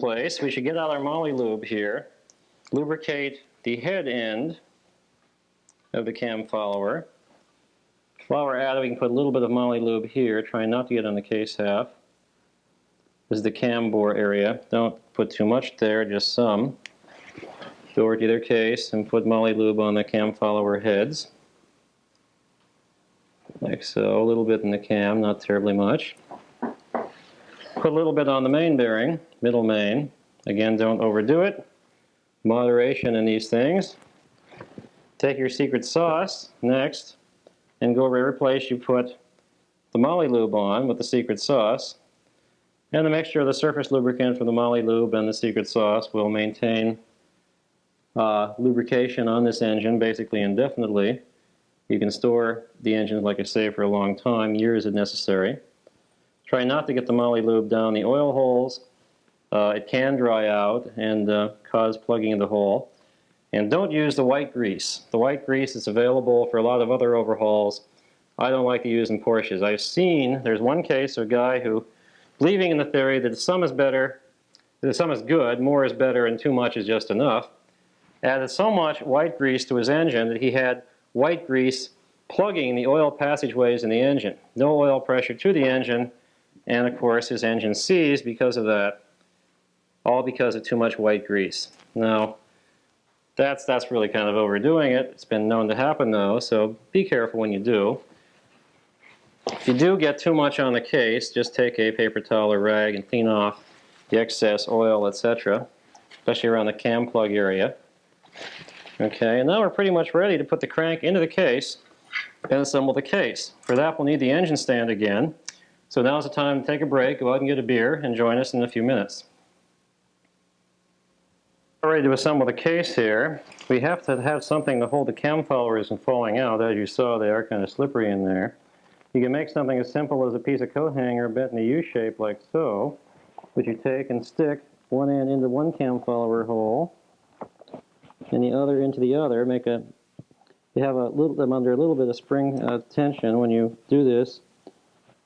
place, we should get out our moly lube here, lubricate the head end of the cam follower. While we're at it, we can put a little bit of moly lube here, trying not to get on the case half. This is the cam bore area. Don't put too much there, just some. Go over to either case and put moly lube on the cam follower heads. Like so, a little bit in the cam, not terribly much. Put a little bit on the main bearing, middle main. Again, don't overdo it. Moderation in these things. Take your secret sauce next and go over every place you put the moly lube on with the secret sauce. And the mixture of the surface lubricant from the moly lube and the secret sauce will maintain lubrication on this engine basically indefinitely. You can store the engine, like I say, for a long time, years if necessary. Try not to get the moly lube down the oil holes. It can dry out and cause plugging of the hole. And don't use the white grease. The white grease is available for a lot of other overhauls. I don't like to use in Porsches. I've seen, there's one case of a guy who, believing in the theory that some is better, that some is good, more is better, and too much is just enough, added so much white grease to his engine that he had white grease plugging the oil passageways in the engine. No oil pressure to the engine, and of course his engine seized because of that. All because of too much white grease. Now, that's really kind of overdoing it. It's been known to happen though, so be careful when you do. If you do get too much on the case, just take a paper towel or rag and clean off the excess oil, etc., especially around the cam plug area. Okay, and now we're pretty much ready to put the crank into the case and assemble the case. For that we'll need the engine stand again. So now's the time to take a break, go out and get a beer, and join us in a few minutes. We're ready to assemble the case here. We have to have something to hold the cam followers from falling out. As you saw, they are kind of slippery in there. You can make something as simple as a piece of coat hanger bent in a U shape like so, which you take and stick one end into one cam follower hole and the other into the other. You have them under a little bit of spring tension. When you do this,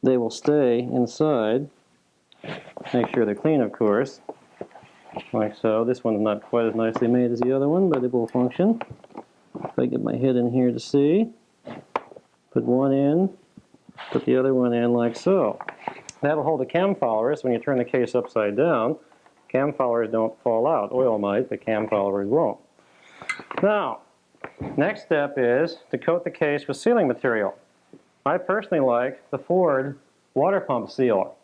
they will stay inside. Make sure they're clean, of course, like so. This one's not quite as nicely made as the other one, but it will function. If I get my head in here to see, put one in, put the other one in like so. That'll hold the cam followers. When you turn the case upside down, cam followers don't fall out. Oil might, but cam followers won't. Now, next step is to coat the case with sealing material. I personally like the Ford water pump seal.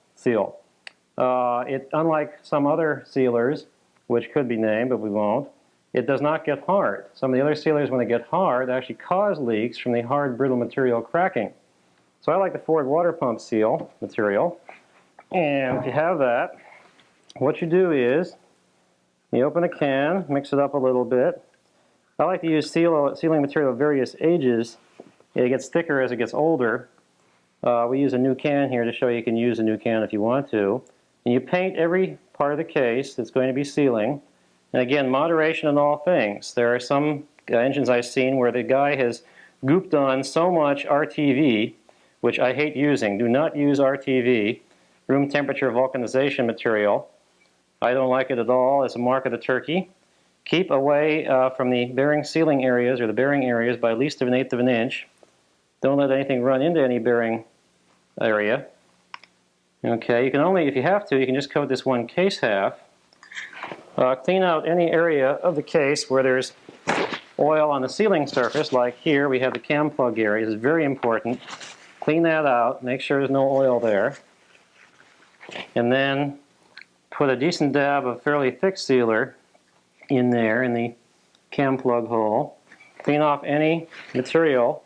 Unlike some other sealers, which could be named, but we won't, it does not get hard. Some of the other sealers, when they get hard, actually cause leaks from the hard, brittle material cracking. So I like the Ford water pump seal material. And if you have that, what you do is you open a can, mix it up a little bit. I like to use sealing material of various ages. It gets thicker as it gets older. We use a new can here to show you can use a new can if you want to. And you paint every part of the case that's going to be sealing. And again, moderation in all things. There are some engines I've seen where the guy has gooped on so much RTV, which I hate using. Do not use RTV, room temperature vulcanization material. I don't like it at all. It's a mark of the turkey. Keep away from the bearing sealing areas or the bearing areas by at least 1/8 of an inch. Don't let anything run into any bearing area. Okay, you can only, if you have to, you can just coat this one case half. Clean out any area of the case where there's oil on the sealing surface, like here we have the cam plug area. This is very important. Clean that out, make sure there's no oil there. And then put a decent dab of fairly thick sealer in there in the cam plug hole. Clean off any material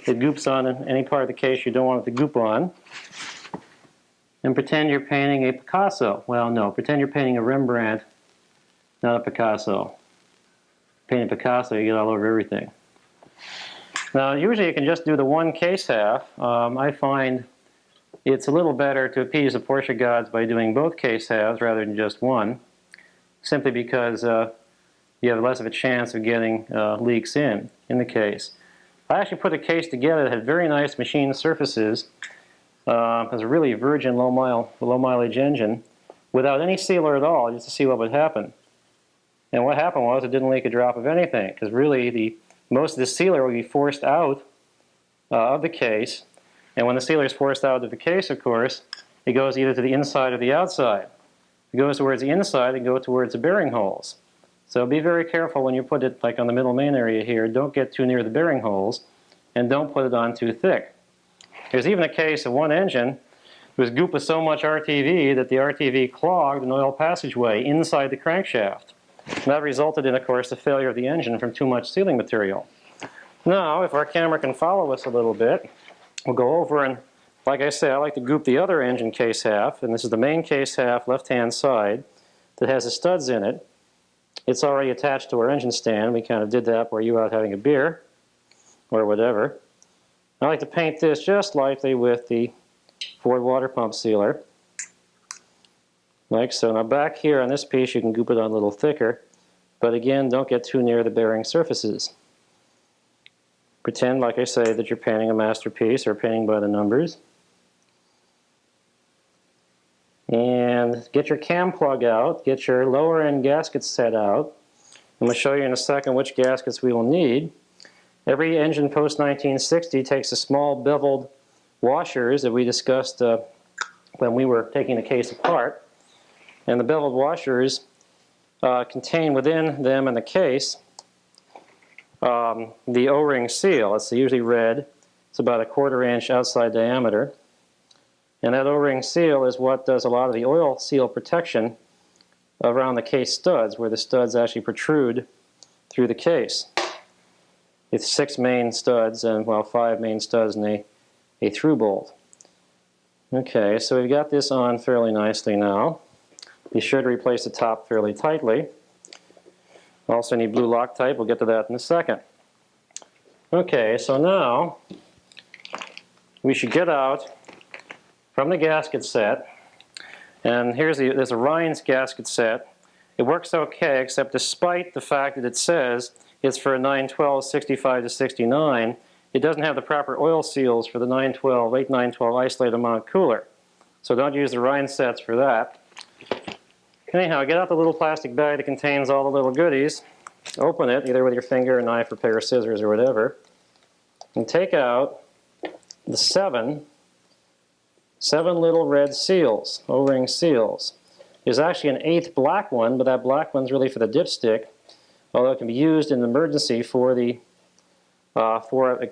that goops on any part of the case you don't want it to goop on. And pretend you're painting a Picasso. Well, no, pretend you're painting a Rembrandt, not a Picasso. Painting Picasso, you get all over everything. Now, usually you can just do the one case half. I find it's a little better to appease the Porsche gods by doing both case halves rather than just one, simply because you have less of a chance of getting leaks in the case. I actually put a case together that had very nice machined surfaces. It was a really virgin low mileage engine without any sealer at all, just to see what would happen. And what happened was it didn't leak a drop of anything, because really most of the sealer would be forced out of the case. And when the sealer is forced out of the case, of course, it goes either to the inside or the outside. If it goes towards the inside, it goes towards the bearing holes. So be very careful when you put it like on the middle main area here. Don't get too near the bearing holes, and don't put it on too thick. There's even a case of one engine was gooped with so much RTV that the RTV clogged an oil passageway inside the crankshaft. And that resulted in, of course, the failure of the engine from too much sealing material. Now, if our camera can follow us a little bit, we'll go over and, like I say, I like to goop the other engine case half, and this is the main case half, left-hand side, that has the studs in it. It's already attached to our engine stand. We kind of did that while you were out having a beer, or whatever. I like to paint this just lightly with the Ford water pump sealer, like so. Now back here on this piece you can goop it on a little thicker, but again, don't get too near the bearing surfaces. Pretend, like I say, that you're painting a masterpiece or painting by the numbers. And get your cam plug out, get your lower end gaskets set out. I'm going to show you in a second which gaskets we will need. Every engine post 1960 takes a small beveled washers that we discussed when we were taking the case apart. And the beveled washers contain within them in the case the O-ring seal. It's usually red. It's about a 1/4 inch outside diameter. And that O-ring seal is what does a lot of the oil seal protection around the case studs, where the studs actually protrude through the case. It's 6 main studs and, well, 5 main studs and a through bolt. Okay, so we've got this on fairly nicely now. Be sure to replace the top fairly tightly. Also need blue Loctite. We'll get to that in a second. Okay, so now we should get out from the gasket set, and there's a Rhines gasket set. It works okay, except despite the fact that it says it's for a 912 65 to 69, it doesn't have the proper oil seals for the 912, late 912 isolated mount cooler. So don't use the Rhines sets for that. Anyhow, get out the little plastic bag that contains all the little goodies, open it either with your finger, a knife, or pair of scissors, or whatever, and take out the seven little red seals, O-ring seals. There's actually an 8th black one, but that black one's really for the dipstick, although it can be used in emergency for the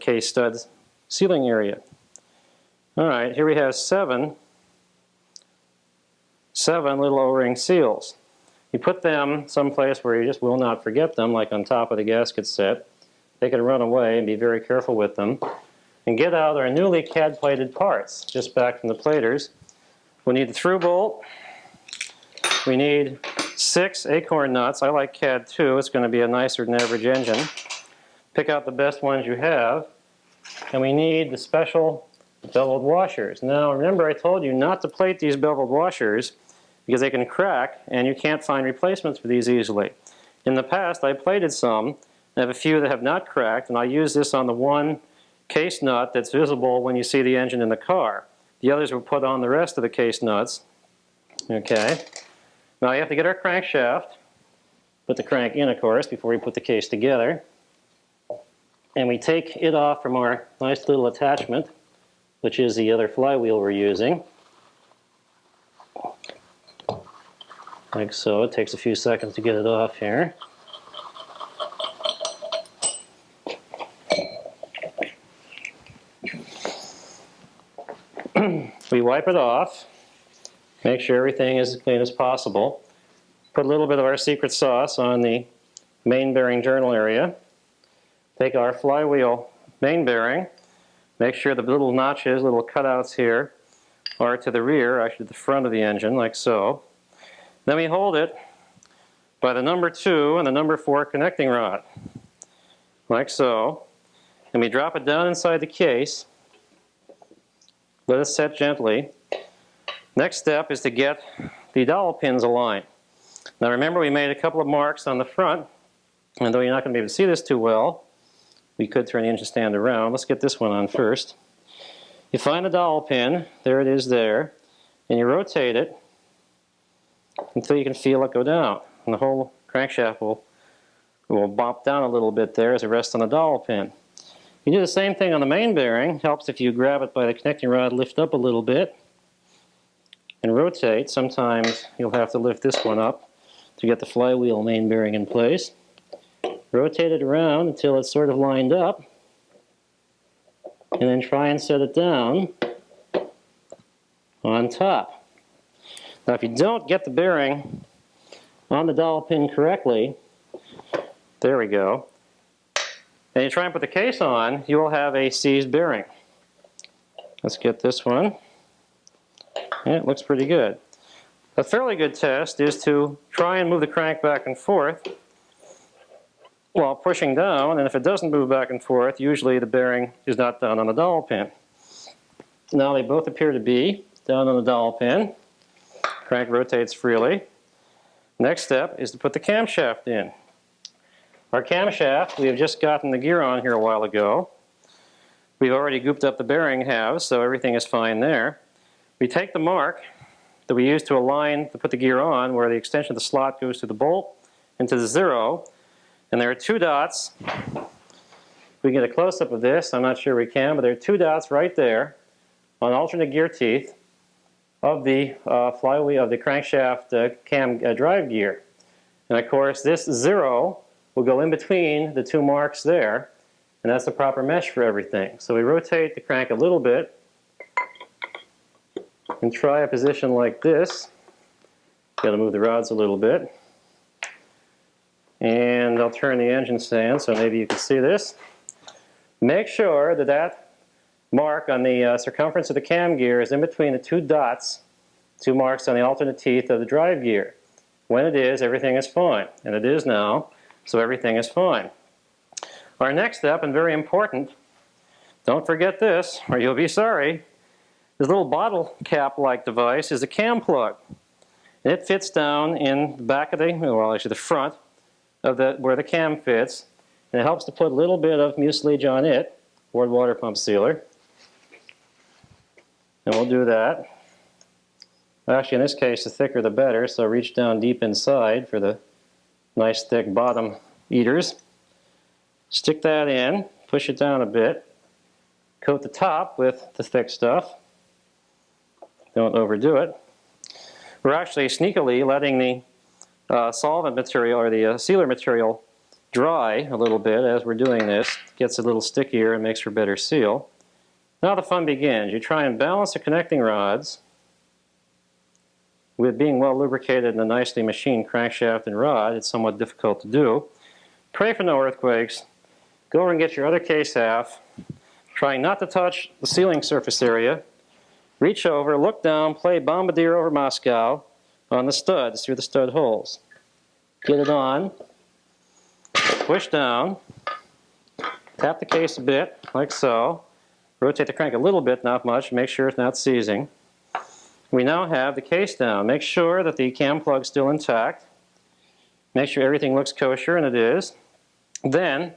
case studs sealing area. All right, here we have seven little O-ring seals. You put them someplace where you just will not forget them, like on top of the gasket set. They can run away, and be very careful with them. And get out our newly CAD plated parts, just back from the platers. We need the through bolt. We need 6 acorn nuts. I like CAD 2. It's going to be a nicer than average engine. Pick out the best ones you have. And we need the special beveled washers. Now remember, I told you not to plate these beveled washers because they can crack and you can't find replacements for these easily. In the past I plated some. I have a few that have not cracked, and I use this on the one case nut that's visible when you see the engine in the car. The others were put on the rest of the case nuts. Okay. Now you have to get our crankshaft, put the crank in, of course, before we put the case together. And we take it off from our nice little attachment, which is the other flywheel we're using. Like so. It takes a few seconds to get it off here. We wipe it off, make sure everything is as clean as possible. Put a little bit of our secret sauce on the main bearing journal area. Take our flywheel main bearing, make sure the little notches, little cutouts here, are to the rear, actually the front of the engine, like so. Then we hold it by the number 2 and the number 4 connecting rod, like so. And we drop it down inside the case. Let it set gently. Next step is to get the dowel pins aligned. Now remember, we made a couple of marks on the front, and though you're not going to be able to see this too well, we could turn the engine stand around. Let's get this one on first. You find the dowel pin, there it is there, and you rotate it until you can feel it go down. And the whole crankshaft will bop down a little bit there as it rests on the dowel pin. You do the same thing on the main bearing. Helps if you grab it by the connecting rod, lift up a little bit, and rotate. Sometimes you'll have to lift this one up to get the flywheel main bearing in place. Rotate it around until it's sort of lined up, and then try and set it down on top. Now if you don't get the bearing on the dowel pin correctly, there we go, and you try and put the case on, you will have a seized bearing. Let's get this one. Yeah, it looks pretty good. A fairly good test is to try and move the crank back and forth while pushing down, and if it doesn't move back and forth, usually the bearing is not down on the dowel pin. Now they both appear to be down on the dowel pin. Crank rotates freely. Next step is to put the camshaft in. Our camshaft, we have just gotten the gear on here a while ago. We've already gooped up the bearing halves, so everything is fine there. We take the mark that we use to align, to put the gear on, where the extension of the slot goes to the bolt and to the zero, and there are two dots. We get a close-up of this, I'm not sure we can, but there are two dots right there on alternate gear teeth of the flywheel, of the crankshaft cam drive gear. And of course this zero will go in between the two marks there, and that's the proper mesh for everything. So we rotate the crank a little bit and try a position like this. Got to move the rods a little bit. And I'll turn the engine stand so maybe you can see this. Make sure that that mark on the circumference of the cam gear is in between the two dots, two marks on the alternate teeth of the drive gear. When it is, everything is fine. And it is now, so everything is fine. Our next step, and very important, don't forget this or you'll be sorry. This little bottle cap-like device is a cam plug. And it fits down in the back of the, well actually the front of the, where the cam fits. And it helps to put a little bit of mucilage on it, or water pump sealer. And we'll do that. Actually in this case the thicker the better, so reach down deep inside for the nice thick bottom eaters. Stick that in, push it down a bit, coat the top with the thick stuff. Don't overdo it. We're actually sneakily letting the solvent material or the sealer material dry a little bit as we're doing this. It gets a little stickier and makes for better seal. Now the fun begins. You try and balance the connecting rods with being well lubricated in a nicely machined crankshaft and rod. It's somewhat difficult to do. Pray for no earthquakes. Go over and get your other case half. Trying not to touch the sealing surface area. Reach over, look down, play Bombardier over Moscow on the studs through the stud holes. Get it on, push down, tap the case a bit, like so. Rotate the crank a little bit, not much, make sure it's not seizing. We now have the case down. Make sure that the cam plug is still intact. Make sure everything looks kosher, and it is. Then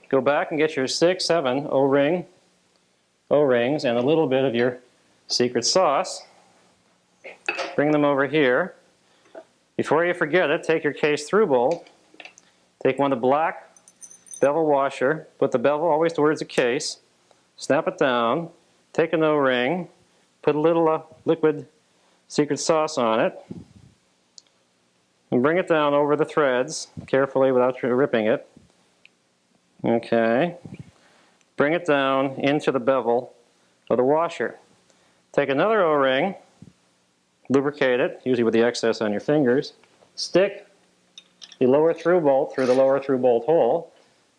go back and get your 6, 7 O-rings and a little bit of your secret sauce. Bring them over here. Before you forget it, take your case through bolt. Take one of the black bevel washer. Put the bevel always towards the case. Snap it down. Take an O-ring. Put a little liquid secret sauce on it. And bring it down over the threads, carefully without ripping it. Okay. Bring it down into the bevel of the washer. Take another O-ring, lubricate it, usually with the excess on your fingers. Stick the lower through bolt through the lower through bolt hole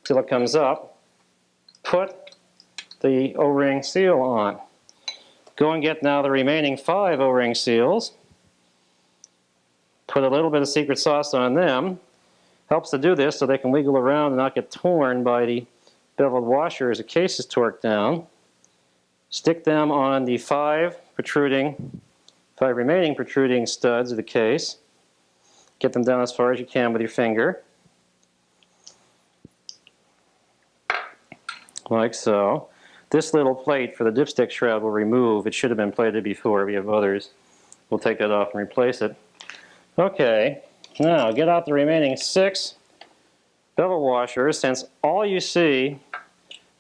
till it comes up. Put the O-ring seal on. Go and get now the remaining 5 O-ring seals. Put a little bit of secret sauce on them. Helps to do this so they can wiggle around and not get torn by the beveled washer as the case is torqued down. Stick them on the 5 remaining protruding studs of the case. Get them down as far as you can with your finger. Like so. This little plate for the dipstick shroud will remove. It should have been plated before. We have others. We'll take that off and replace it. Okay, now get out the remaining 6 bevel washers. Since all you see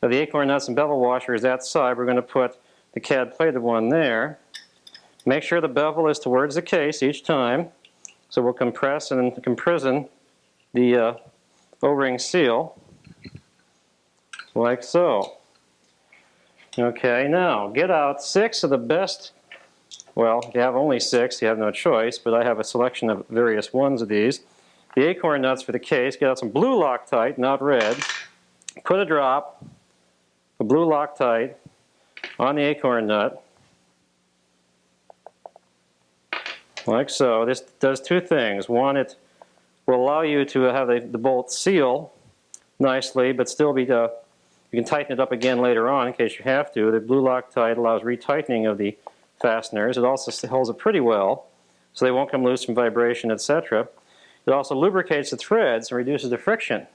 of the acorn nuts and bevel washer is that side, we're going to put the CAD plated one there. Make sure the bevel is towards the case each time. So we'll compress and imprison the O-ring seal, like so. Okay, now get out 6 of the best, well, if you have only 6, you have no choice, but I have a selection of various ones of these. The acorn nuts for the case, get out some blue Loctite, not red. Put a drop of blue Loctite on the acorn nut, like so. This does 2 things. One, it will allow you to have the bolt seal nicely, but still be, you can tighten it up again later on in case you have to. The blue Loctite allows retightening of the fasteners. It also holds it pretty well, so they won't come loose from vibration, etc. It also lubricates the threads and reduces the friction.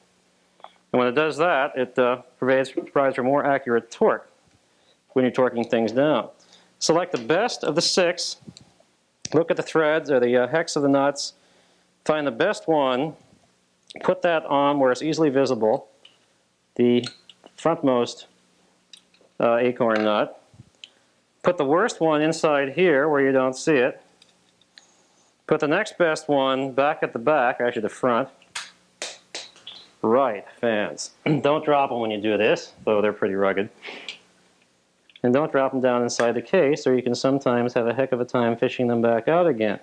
And when it does that, it provides for more accurate torque when you're torquing things down. Select the best of the 6. Look at the threads or the hex of the nuts. Find the best one. Put that on where it's easily visible, the frontmost acorn nut. Put the worst one inside here where you don't see it. Put the next best one back at the back, actually the front. Right, fans. Don't drop them when you do this, though they're pretty rugged. And don't drop them down inside the case, or you can sometimes have a heck of a time fishing them back out again.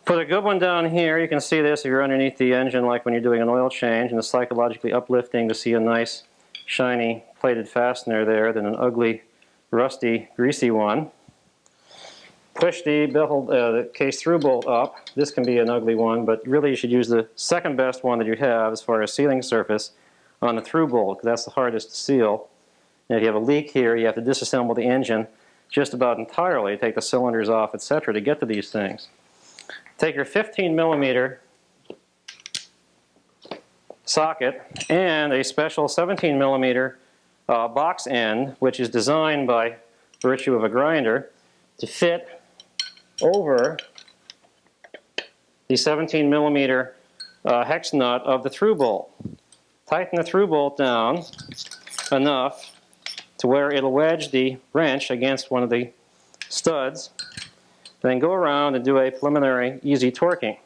Put a good one down here. You can see this if you're underneath the engine, like when you're doing an oil change, and it's psychologically uplifting to see a nice, shiny, plated fastener there than an ugly, rusty, greasy one. Push the bevel, the case through bolt up. This can be an ugly one, but really you should use the second best one that you have as far as sealing surface on the through bolt, because that's the hardest to seal. And if you have a leak here, you have to disassemble the engine just about entirely, take the cylinders off, etc., to get to these things. Take your 15mm socket and a special 17mm box end, which is designed by virtue of a grinder to fit over the 17mm hex nut of the through bolt. Tighten the through bolt down enough to where it'll wedge the wrench against one of the studs. Then go around and do a preliminary easy torquing.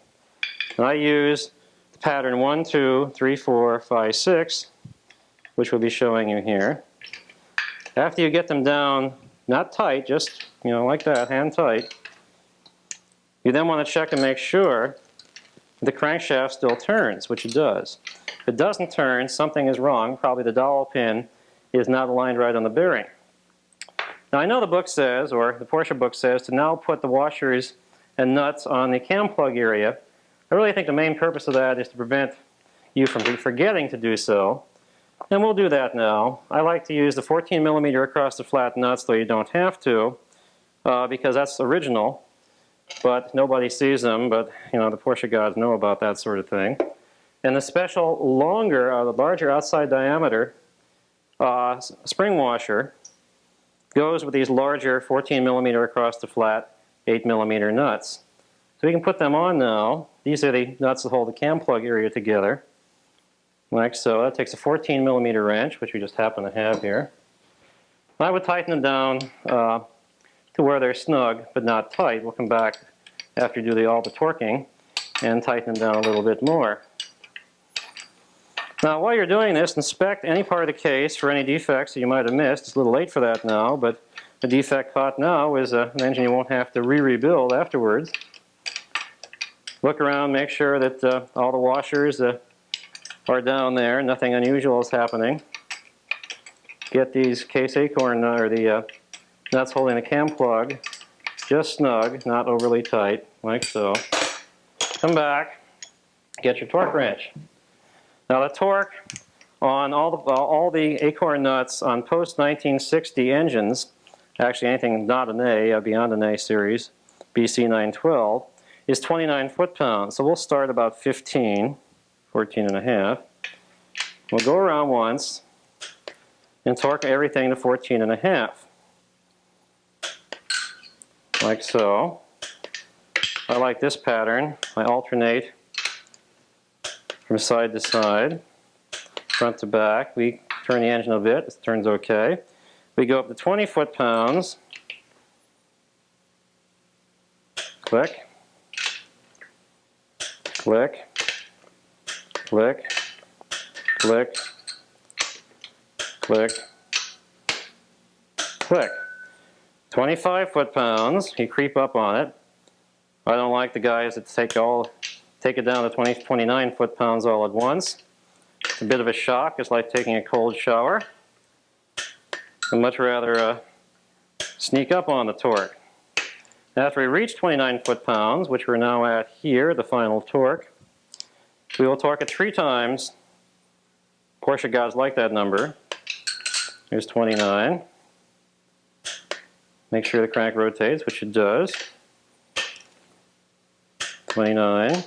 And I use the pattern 1, 2, 3, 4, 5, 6, which we'll be showing you here. After you get them down, not tight, just, like that, hand tight, you then want to check and make sure the crankshaft still turns, which it does. If it doesn't turn, something is wrong. Probably the dowel pin is not aligned right on the bearing. Now I know the book says, or the Porsche book says, to now put the washers and nuts on the cam plug area. I really think the main purpose of that is to prevent you from forgetting to do so. And we'll do that now. I like to use the 14mm across the flat nuts, though you don't have to, because that's original. But nobody sees them, but the Porsche gods know about that sort of thing. And the special longer, the larger outside diameter spring washer goes with these larger 14mm across the flat 8mm nuts. So we can put them on now. These are the nuts that hold the cam plug area together, like so. That takes a 14mm wrench, which we just happen to have here. I would tighten them down to where they're snug but not tight. We'll come back after you do all the torquing and tighten them down a little bit more. Now while you're doing this, inspect any part of the case for any defects that you might have missed. It's a little late for that now, but a defect caught now is an engine you won't have to rebuild afterwards. Look around, make sure that all the washers are down there, nothing unusual is happening. Get these case acorn, or the nuts holding the cam plug just snug, not overly tight, like so. Come back, get your torque wrench. Now the torque on all the acorn nuts on post-1960 engines, actually anything not an A, beyond an A series, BC 912, is 29 foot-pounds. So we'll start about 14 and a half. We'll go around once and torque everything to 14 and a half. Like so. I like this pattern. I alternate from side to side, front to back. We turn the engine a bit, it turns okay. We go up to 20 foot-pounds. Click, click, click, click, click, click. 25 foot-pounds, you creep up on it. I don't like the guys that take it down to 29 foot-pounds all at once. It's a bit of a shock. It's like taking a cold shower. I'd much rather sneak up on the torque. After we reach 29 foot-pounds, which we're now at here, the final torque, we will torque it 3 times. Porsche guys like that number. Here's 29. Make sure the crank rotates, which it does. 29.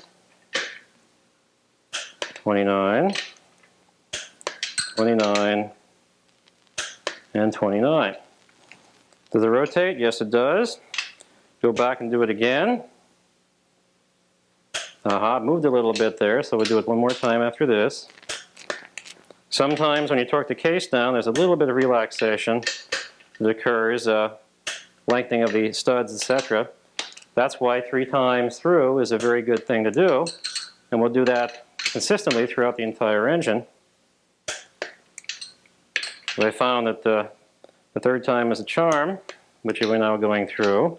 29. 29. And 29. Does it rotate? Yes, it does. Go back and do it again. Aha, it moved a little bit there, so we'll do it one more time after this. Sometimes when you torque the case down, there's a little bit of relaxation that occurs, lengthening of the studs, etc. That's why 3 times through is a very good thing to do, and we'll do that consistently throughout the entire engine. I found that the 3rd time is a charm, which we're now going through.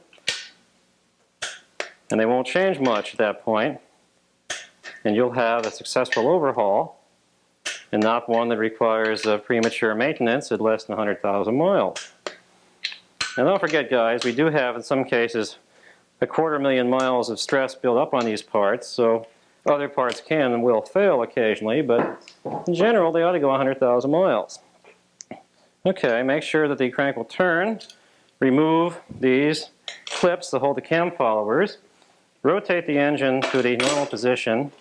And they won't change much at that point. And you'll have a successful overhaul, and not one that requires premature maintenance at less than 100,000 miles. And don't forget, guys, we do have, in some cases, 250,000 miles of stress built up on these parts, so other parts can and will fail occasionally, but in general, they ought to go 100,000 miles. Okay, make sure that the crank will turn. Remove these clips that hold the cam followers. Rotate the engine to the normal position.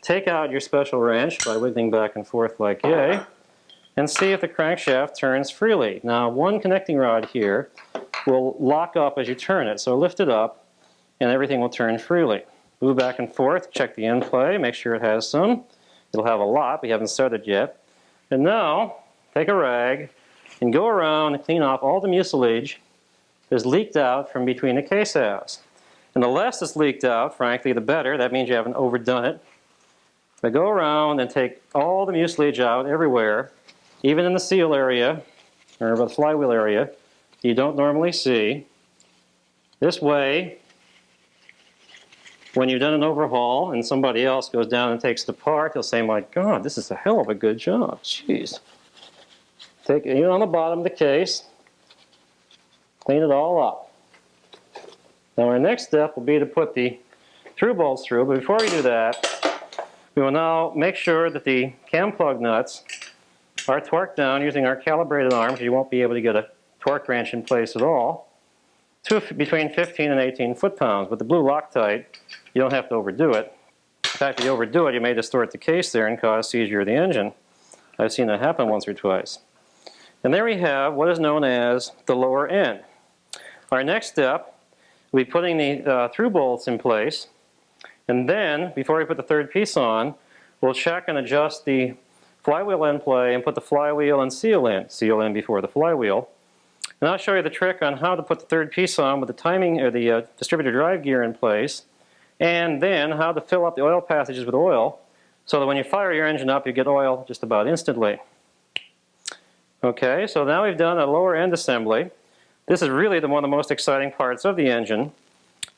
Take out your special wrench by wiggling back and forth like yay, and see if the crankshaft turns freely. Now, one connecting rod here will lock up as you turn it, so lift it up and everything will turn freely. Move back and forth, check the end play, make sure it has some. It'll have a lot, we haven't started yet. And now, take a rag and go around and clean off all the mucilage that's leaked out from between the case halves. And the less that's leaked out, frankly, the better. That means you haven't overdone it. But go around and take all the mucilage out everywhere, even in the seal area, or the flywheel area, you don't normally see. This way, when you've done an overhaul and somebody else goes down and takes it apart, they'll say, my God, this is a hell of a good job. Jeez. Take it on the bottom of the case, clean it all up. Now our next step will be to put the through bolts through, but before we do that, we will now make sure that the cam plug nuts are torqued down using our calibrated arms. You won't be able to get a torque wrench in place at all, to between 15 and 18 foot-pounds. With the blue Loctite, you don't have to overdo it. In fact, if you overdo it, you may distort the case there and cause seizure of the engine. I've seen that happen once or twice. And there we have what is known as the lower end. Our next step will be putting the through bolts in place, and then, before we put the 3rd piece on, we'll check and adjust the flywheel end play and put the flywheel and seal in before the flywheel. And I'll show you the trick on how to put the 3rd piece on with the timing or the distributor drive gear in place, and then how to fill up the oil passages with oil so that when you fire your engine up, you get oil just about instantly. Okay, so now we've done a lower end assembly. This is really one of the most exciting parts of the engine,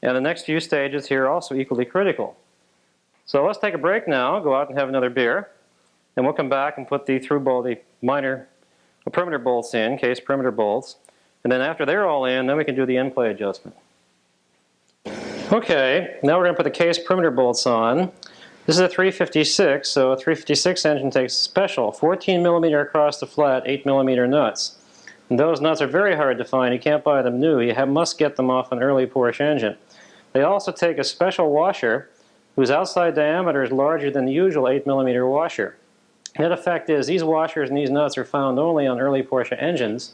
and the next few stages here are also equally critical. So let's take a break now, go out and have another beer, and we'll come back and put the through bolt, the minor perimeter bolts in, case perimeter bolts, and then after they're all in, then we can do the end play adjustment. Okay, now we're going to put the case perimeter bolts on. This is a 356, so a 356 engine takes special 14 millimeter across the flat, 8 millimeter nuts. And those nuts are very hard to find. You can't buy them new. You must get them off an early Porsche engine. They also take a special washer whose outside diameter is larger than the usual 8 millimeter washer. Net effect is these washers and these nuts are found only on early Porsche engines,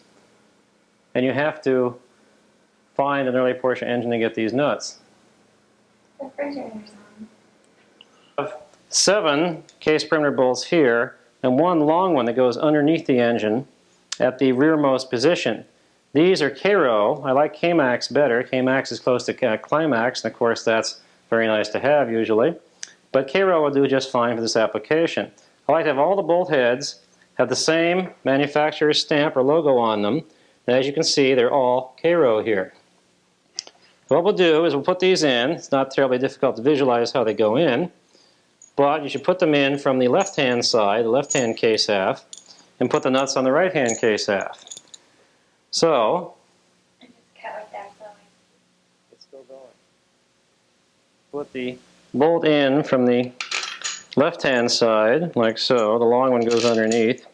and you have to find an early Porsche engine to get these nuts. refrigerator's on. I have 7 case perimeter bolts here and 1 long one that goes underneath the engine at the rearmost position. These are K-Row. I like K-Max better. K-Max is close to Climax, and of course that's very nice to have usually. But K-Row will do just fine for this application. I like to have all the bolt heads have the same manufacturer's stamp or logo on them. And as you can see, they're all K-Row here. What we'll do is we'll put these in. It's not terribly difficult to visualize how they go in, but you should put them in from the left-hand side, the left-hand case half, and put the nuts on the right-hand case half. So, I just cut like that, so it's still going. Put the bolt in from the left-hand side, like so. The long one goes underneath.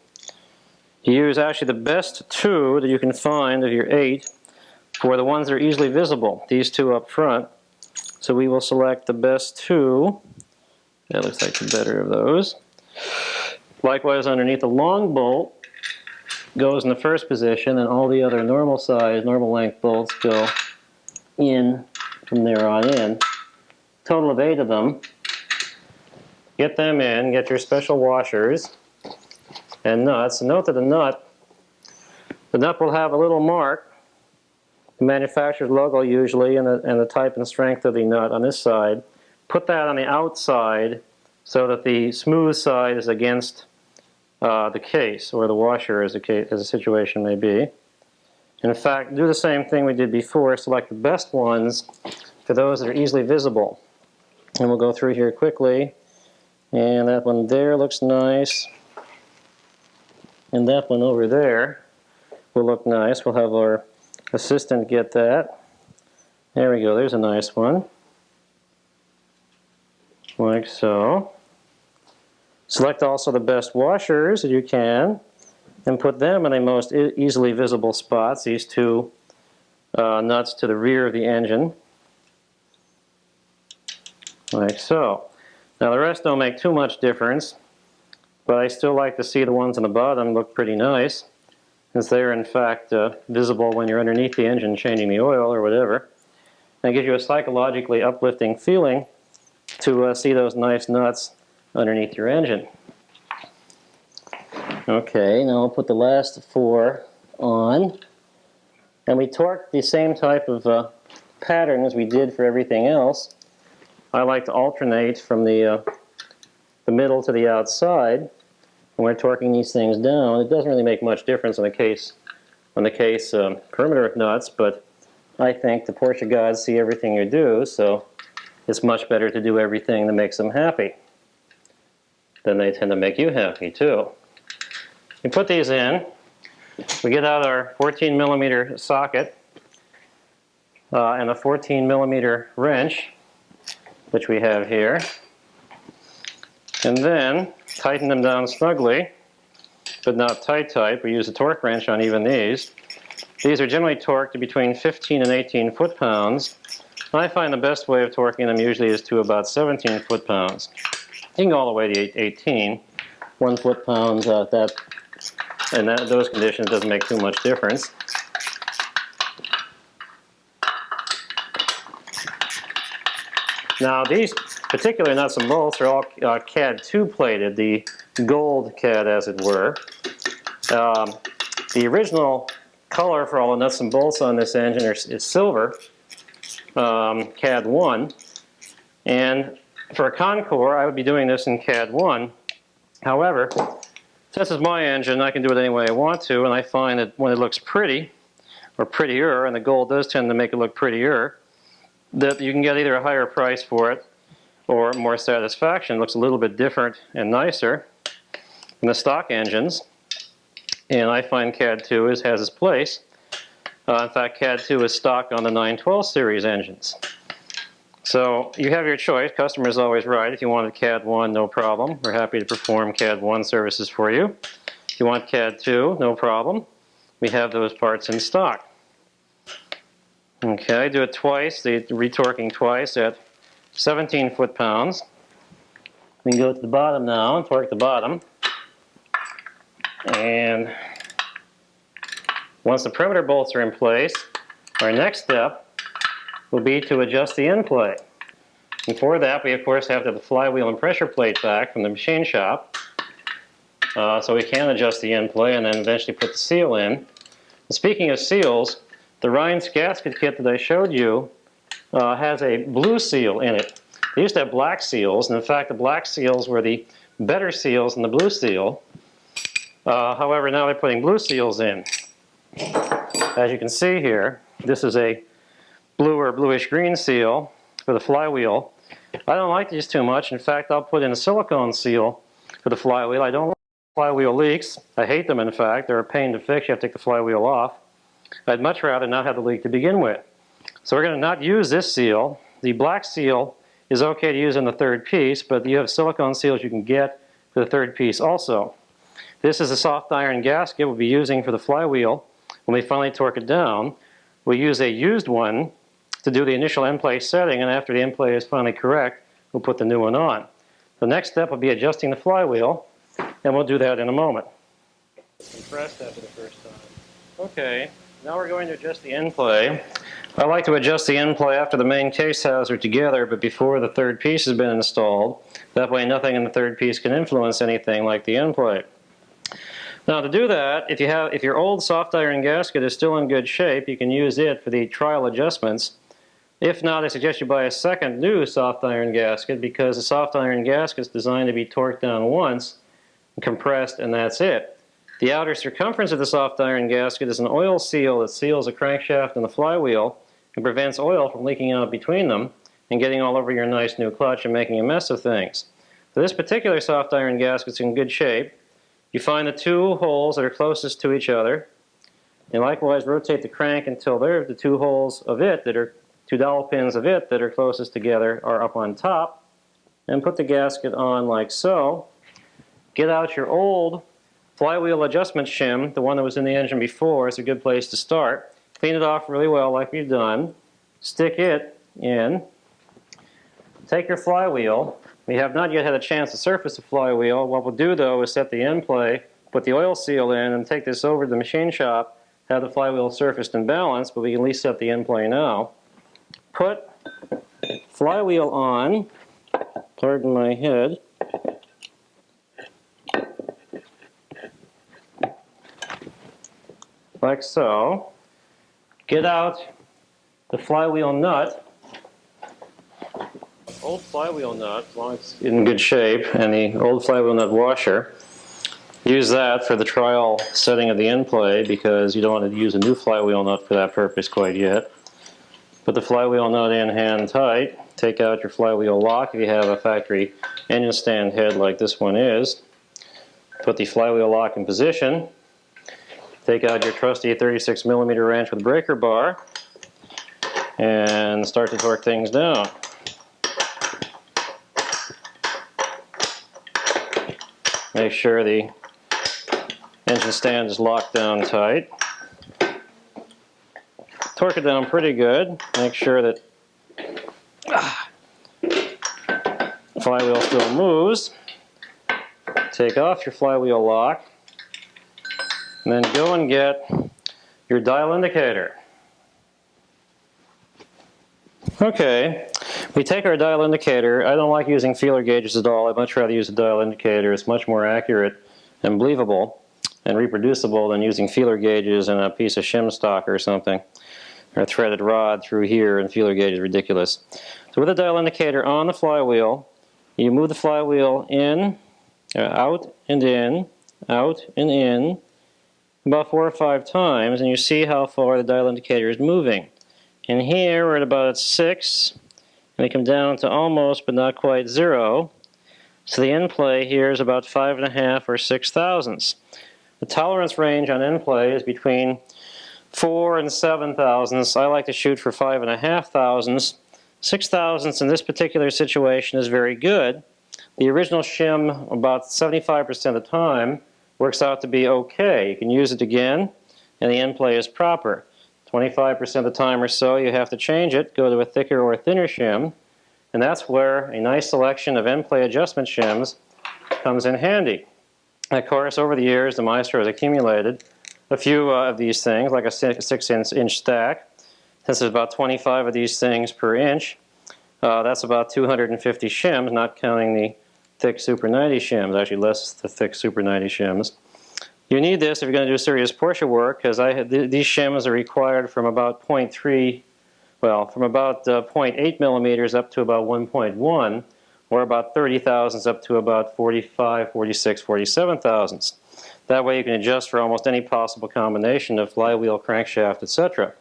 You use actually the best 2 that you can find of your 8 for the ones that are easily visible. These 2 up front. So we will select the best 2. That looks like the better of those. Likewise, underneath the long bolt goes in the first position, and all the other normal size, normal length bolts go in from there on in. Total of 8 of them. Get them in, get your special washers and nuts. And note that the nut will have a little mark, the manufacturer's logo usually, and the type and strength of the nut on this side. Put that on the outside so that the smooth side is against the case, or the washer as the situation may be. In fact, do the same thing we did before. Select the best ones for those that are easily visible. And we'll go through here quickly. And that one there looks nice. And that one over there will look nice. We'll have our assistant get that. There we go. There's a nice one. Like so. Select also the best washers that you can and put them in the most easily visible spots, these 2 nuts to the rear of the engine. Like so. Now the rest don't make too much difference, but I still like to see the ones on the bottom look pretty nice, since they're in fact visible when you're underneath the engine changing the oil or whatever. And it gives you a psychologically uplifting feeling to see those nice nuts underneath your engine. Okay, now I'll put the last 4 on. And we torque the same type of pattern as we did for everything else. I like to alternate from the middle to the outside when we're torquing these things down. It doesn't really make much difference on the case perimeter nuts, but I think the Porsche gods see everything you do, so it's much better to do everything that makes them happy. Then they tend to make you happy too. We put these in. We get out our 14mm socket and a 14mm wrench, which we have here, and then tighten them down snugly, but not tight. We use a torque wrench on even these. These are generally torqued to between 15 and 18 foot-pounds. I find the best way of torquing them usually is to about 17 foot-pounds. You can go all the way to 18. 1 foot-pound in those conditions doesn't make too much difference. Now these particular nuts and bolts are all CAD 2 plated, the gold CAD as it were. The original color for all the nuts and bolts on this engine is silver, CAD 1. And for a Concours, I would be doing this in CAD 1. However, since it's my engine, I can do it any way I want to, and I find that when it looks pretty, or prettier, and the gold does tend to make it look prettier, that you can get either a higher price for it or more satisfaction. It looks a little bit different and nicer than the stock engines, and I find CAD 2 has its place. In fact, CAD 2 is stock on the 912 series engines. So you have your choice. Customer is always right. If you wanted CAD 1, no problem. We're happy to perform CAD 1 services for you. If you want CAD 2, no problem. We have those parts in stock. Okay, do it twice, the retorquing twice at 17 foot-pounds. We can go to the bottom now and torque the bottom. And once the perimeter bolts are in place, our next step will be to adjust the end plate. And for that, we of course have to have the flywheel and pressure plate back from the machine shop. So we can adjust the end play and then eventually put the seal in. And speaking of seals, the Rhines gasket kit that I showed you has a blue seal in it. They used to have black seals, and in fact the black seals were the better seals than the blue seal. However, now they're putting blue seals in. As you can see here, this is a blue or bluish green seal for the flywheel. I don't like these too much. In fact, I'll put in a silicone seal for the flywheel. I don't like flywheel leaks. I hate them, in fact. They're a pain to fix. You have to take the flywheel off. I'd much rather not have the leak to begin with. So we're going to not use this seal. The black seal is okay to use in the third piece, but you have silicone seals you can get for the third piece also. This is a soft iron gasket we'll be using for the flywheel when we finally torque it down. We'll use a used one to do the initial end play setting, and after the end play is finally correct, we'll put the new one on. The next step will be adjusting the flywheel, and we'll do that in a moment. Compressed after the first time. Okay, now we're going to adjust the end play. I like to adjust the end play after the main case housings are together, but before the third piece has been installed. That way nothing in the third piece can influence anything like the end play. Now to do that, if your old soft iron gasket is still in good shape, you can use it for the trial adjustments. If not, I suggest you buy a second new soft iron gasket, because the soft iron gasket is designed to be torqued down once, compressed, and that's it. The outer circumference of the soft iron gasket is an oil seal that seals the crankshaft and the flywheel and prevents oil from leaking out between them and getting all over your nice new clutch and making a mess of things. So this particular soft iron gasket is in good shape. You find the two holes that are closest to each other, and likewise rotate the crank until the two holes of it that are two dowel pins of it that are closest together are up on top, and put the gasket on like so. Get out your old flywheel adjustment shim, the one that was in the engine before. It's a good place to start. Clean it off really well like we've done. Stick it in. Take your flywheel. We have not yet had a chance to surface the flywheel. What we'll do though is set the end play, put the oil seal in, and take this over to the machine shop, have the flywheel surfaced and balanced, but we can at least set the end play now. Put flywheel on, pardon my head, like so. Get out the flywheel nut, old flywheel nut, as long as it's in good shape, and the old flywheel nut washer. Use that for the trial setting of the end play, because you don't want to use a new flywheel nut for that purpose quite yet. Put the flywheel nut in hand tight. Take out your flywheel lock if you have a factory engine stand head like this one is. Put the flywheel lock in position. Take out your trusty 36mm wrench with breaker bar and start to torque things down. Make sure the engine stand is locked down tight. Torque it down pretty good. Make sure that the flywheel still moves. Take off your flywheel lock, and then go and get your dial indicator. Okay, we take our dial indicator. I don't like using feeler gauges at all. I'd much rather use a dial indicator. It's much more accurate and believable and reproducible than using feeler gauges and a piece of shim stock or something, or a threaded rod through here, and feeler gauge is ridiculous. So with the dial indicator on the flywheel, you move the flywheel in, out and in, out and in, about 4 or 5 times, and you see how far the dial indicator is moving. And here we're at about 6, and we come down to almost but not quite 0. So the end play here is about 5.5 or 6 thousandths. The tolerance range on end play is between 4 and 7 thousandths. I like to shoot for 5.5 thousandths. 6 thousandths in this particular situation is very good. The original shim, about 75% of the time, works out to be okay. You can use it again, and the end play is proper. 25% of the time or so, you have to change it, go to a thicker or thinner shim, and that's where a nice selection of end play adjustment shims comes in handy. Of course, over the years, the Maestro has accumulated a few of these things, like a 6-inch stack. Since there's about 25 of these things per inch, That's about 250 shims, not counting the thick Super 90 shims, actually less the thick Super 90 shims. You need this if you're going to do serious Porsche work, because these shims are required from about 0.3, well, from about 0.8 millimeters up to about 1.1, or about 30 thousandths up to about 45, 46, 47 thousandths. That way you can adjust for almost any possible combination of flywheel, crankshaft, etc.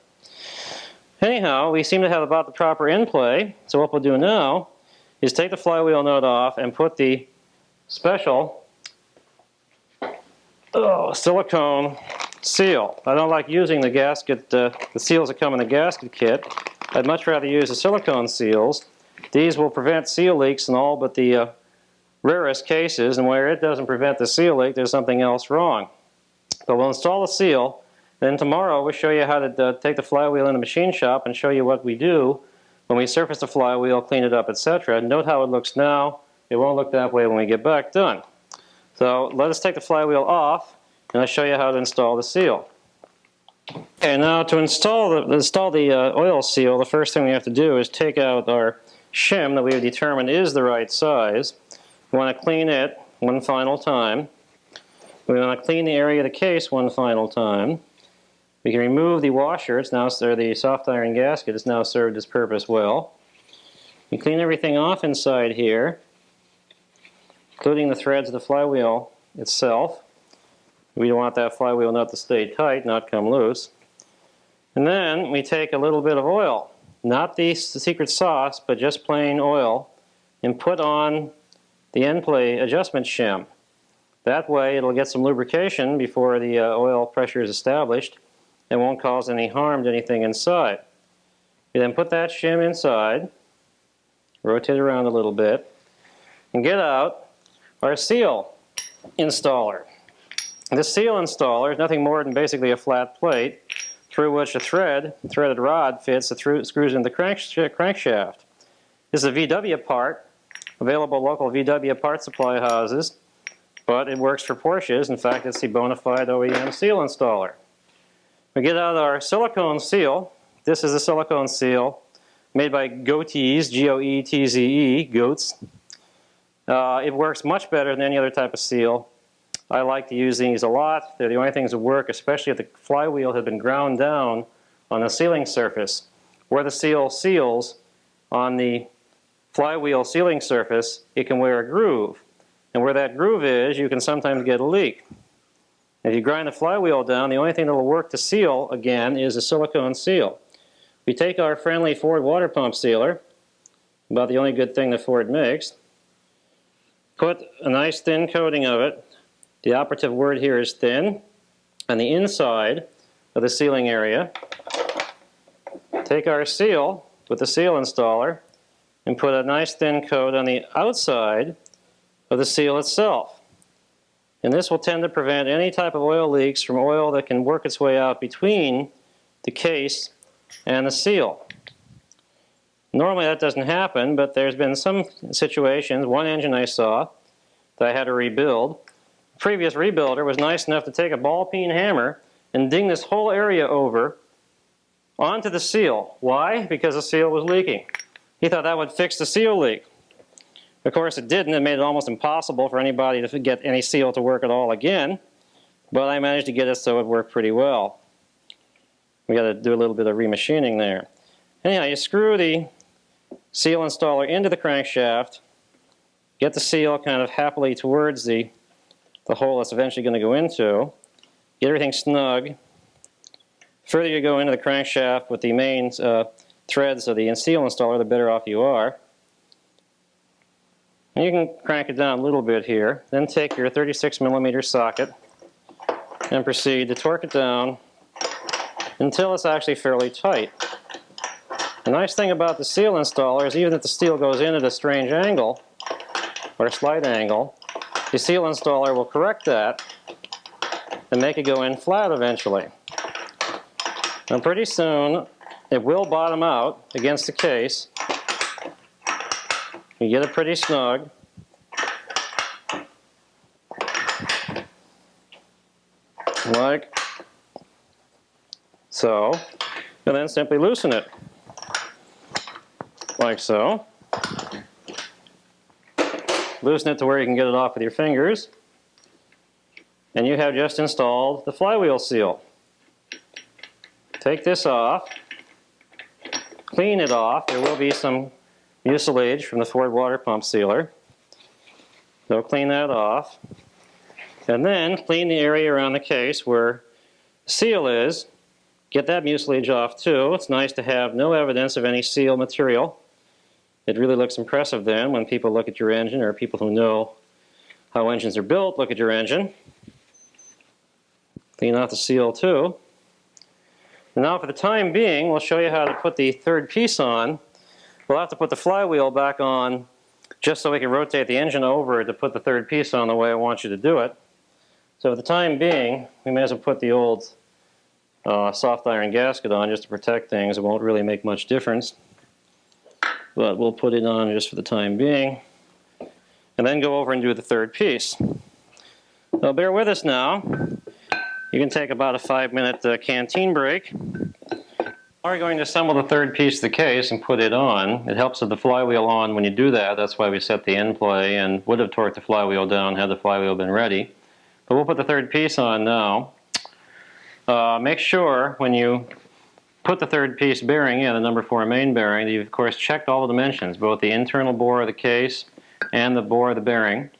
Anyhow, we seem to have about the proper end play, so what we'll do now is take the flywheel nut off and put the special silicone seal. I don't like using the gasket, the seals that come in the gasket kit. I'd much rather use the silicone seals. These will prevent seal leaks in all but the rarest cases, and where it doesn't prevent the seal leak, there's something else wrong. But we'll install the seal, then tomorrow we'll show you how to take the flywheel in the machine shop and show you what we do when we surface the flywheel, clean it up, etc. Note how it looks now. It won't look that way when we get back done. So let us take the flywheel off, and I'll show you how to install the seal. Okay, now to install the oil seal, the first thing we have to do is take out our shim that we have determined is the right size. We want to clean it one final time. We want to clean the area of the case one final time. We can remove the washer. It's now, or the soft iron gasket has now served its purpose well. We clean everything off inside here, including the threads of the flywheel itself. We don't want that flywheel nut to stay tight, not come loose. And then we take a little bit of oil, not the secret sauce, but just plain oil, and put on the end play adjustment shim. That way it'll get some lubrication before the oil pressure is established and won't cause any harm to anything inside. We then put that shim inside, rotate it around a little bit, and get out our seal installer. This seal installer is nothing more than basically a flat plate through which a threaded rod fits that screws into the crankshaft. This is a VW part, available at local VW part supply houses, but it works for Porsches. In fact, it's the bona fide OEM seal installer. We get out our silicone seal. This is a silicone seal made by Goetze, G-O-E-T-Z-E, Goetze. It works much better than any other type of seal. I like to use these a lot. They're the only things that work, especially if the flywheel has been ground down on the sealing surface. Where the seal seals on the flywheel sealing surface, it can wear a groove. And where that groove is, you can sometimes get a leak. If you grind the flywheel down, the only thing that will work to seal, again, is a silicone seal. We take our friendly Ford water pump sealer, about the only good thing that Ford makes, put a nice thin coating of it. The operative word here is thin, on the inside of the sealing area. Take our seal with the seal installer and put a nice thin coat on the outside of the seal itself. And this will tend to prevent any type of oil leaks from oil that can work its way out between the case and the seal. Normally that doesn't happen, but there's been some situations. One engine I saw that I had to rebuild. The previous rebuilder was nice enough to take a ball peen hammer and ding this whole area over onto the seal. Why? Because the seal was leaking. He thought that would fix the seal leak. Of course it didn't. It made it almost impossible for anybody to get any seal to work at all again. But I managed to get it so it worked pretty well. We got to do a little bit of remachining there. Anyhow, you screw the seal installer into the crankshaft, get the seal kind of happily towards the hole it's eventually going to go into, get everything snug. The further you go into the crankshaft with the main threads of the seal installer, the better off you are. And you can crank it down a little bit here, then take your 36mm socket and proceed to torque it down until it's actually fairly tight. The nice thing about the seal installer is even if the steel goes in at a strange angle, or a slight angle, the seal installer will correct that and make it go in flat eventually. And pretty soon it will bottom out against the case. You get it pretty snug. Like so. And then simply loosen it. Like so. Loosen it to where you can get it off with your fingers. And you have just installed the flywheel seal. Take this off. Clean it off. There will be some mucilage from the Ford water pump sealer. So clean that off. And then clean the area around the case where the seal is. Get that mucilage off too. It's nice to have no evidence of any seal material. It really looks impressive then when people look at your engine, or people who know how engines are built look at your engine. Clean off the seal too. And now for the time being, we'll show you how to put the third piece on. We'll have to put the flywheel back on just so we can rotate the engine over to put the third piece on the way I want you to do it. So for the time being, we may as well put the old soft iron gasket on just to protect things. It won't really make much difference. But we'll put it on just for the time being. And then go over and do the third piece. Now bear with us now. You can take about a 5-minute canteen break. We're going to assemble the third piece of the case and put it on. It helps with the flywheel on when you do that. That's why we set the end play and would have torqued the flywheel down had the flywheel been ready. But we'll put the third piece on now. Make sure when you put the third piece bearing in, the number 4 main bearing, that you've of course checked all the dimensions, both the internal bore of the case and the bore of the bearing.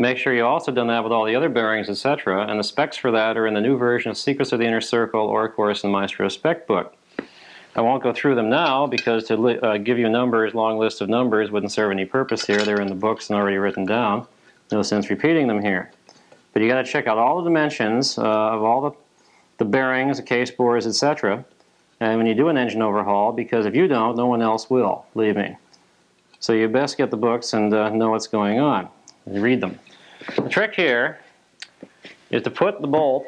Make sure you also done that with all the other bearings, etc. And the specs for that are in the new version of Secrets of the Inner Circle, or of course in the Maestro spec book. I won't go through them now because to give you numbers, long list of numbers, wouldn't serve any purpose here. They're in the books and already written down. No sense repeating them here. But you got to check out all the dimensions of all the bearings, the case bores, etc. And when you do an engine overhaul, because if you don't, no one else will, believe me. So you best get the books and know what's going on. And read them. The trick here is to put the bolt,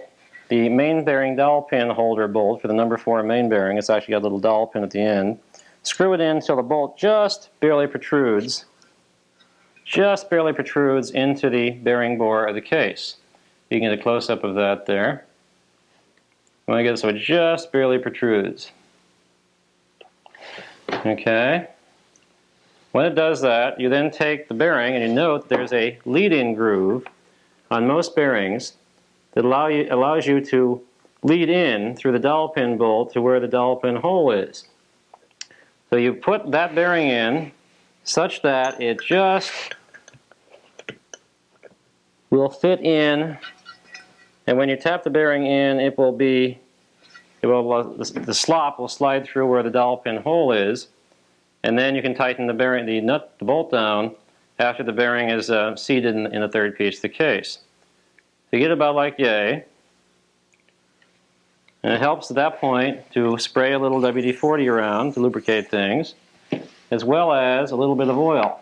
the main bearing dowel pin holder bolt for the number 4 main bearing. It's actually got a little dowel pin at the end. Screw it in until the bolt just barely protrudes. Just barely protrudes into the bearing bore of the case. You can get a close-up of that there. You want to get it so it just barely protrudes. Okay. When it does that, you then take the bearing and you note there's a lead-in groove on most bearings that allows you to lead in through the dowel pin bolt to where the dowel pin hole is. So you put that bearing in such that it just will fit in, and when you tap the bearing in, the slop will slide through where the dowel pin hole is. And then you can tighten the bearing, the bolt down after the bearing is seated in the third piece of the case. So you get about like yay. And it helps at that point to spray a little WD-40 around to lubricate things, as well as a little bit of oil.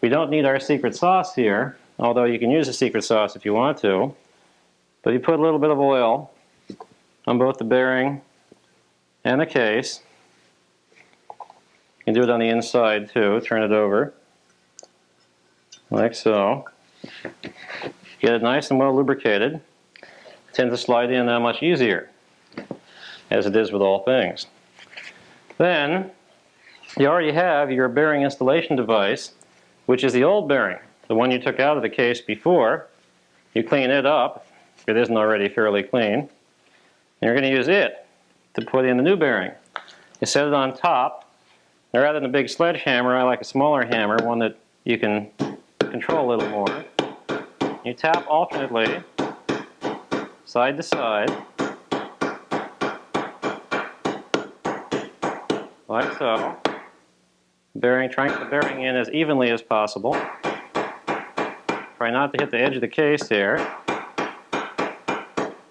We don't need our secret sauce here, although you can use a secret sauce if you want to. But you put a little bit of oil on both the bearing and the case. You can do it on the inside too. Turn it over, like so. Get it nice and well lubricated. It tends to slide in that much easier, as it is with all things. Then, you already have your bearing installation device, which is the old bearing, the one you took out of the case before. You clean it up, if it isn't already fairly clean, and you're going to use it to put in the new bearing. You set it on top. Now, rather than a big sledgehammer, I like a smaller hammer, one that you can control a little more. You tap alternately, side to side, like so. Trying to put the bearing in as evenly as possible. Try not to hit the edge of the case here.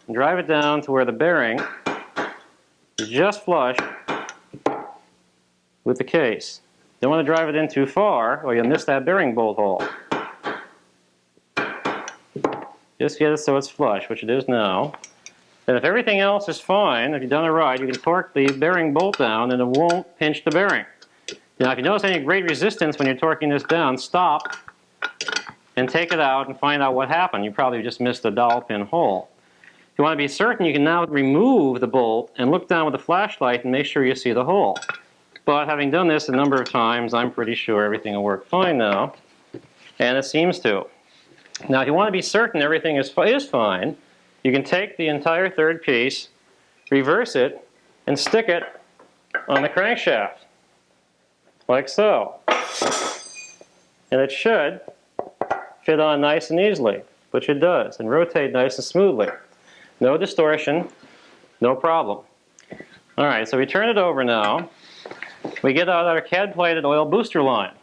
And drive it down to where the bearing is just flush with the case. Don't want to drive it in too far or you'll miss that bearing bolt hole. Just get it so it's flush, which it is now. And if everything else is fine, if you've done it right, you can torque the bearing bolt down and it won't pinch the bearing. Now if you notice any great resistance when you're torquing this down, stop and take it out and find out what happened. You probably just missed the dowel pin hole. If you want to be certain, you can now remove the bolt and look down with a flashlight and make sure you see the hole. But having done this a number of times, I'm pretty sure everything will work fine now. And it seems to. Now, if you want to be certain everything is fine, you can take the entire third piece, reverse it, and stick it on the crankshaft, like so. And it should fit on nice and easily, which it does, and rotate nice and smoothly. No distortion, no problem. All right, so we turn it over now. We get out our CAD-plated oil booster line.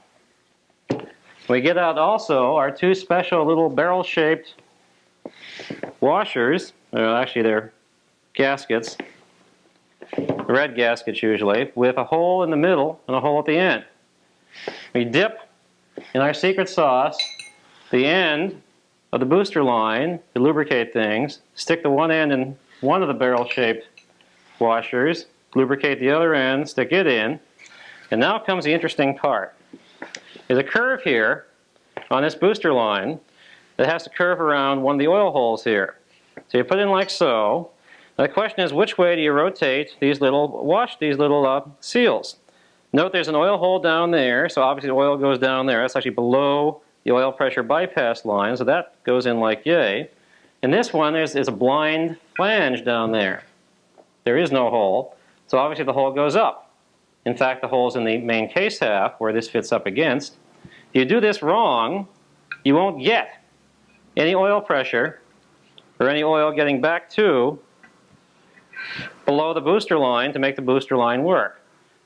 We get out also our two special little barrel-shaped washers. Actually, they're gaskets, red gaskets usually, with a hole in the middle and a hole at the end. We dip in our secret sauce the end of the booster line to lubricate things, stick the one end in one of the barrel-shaped washers, lubricate the other end, stick it in, and now comes the interesting part. There's a curve here on this booster line that has to curve around one of the oil holes here. So you put it in like so. Now the question is, which way do you rotate these little seals? Note there's an oil hole down there, so obviously the oil goes down there. That's actually below the oil pressure bypass line, so that goes in like yay. And this one is a blind flange down there. There is no hole, so obviously the hole goes up. In fact, the hole's in the main case half where this fits up against. If you do this wrong, you won't get any oil pressure or any oil getting back to below the booster line to make the booster line work.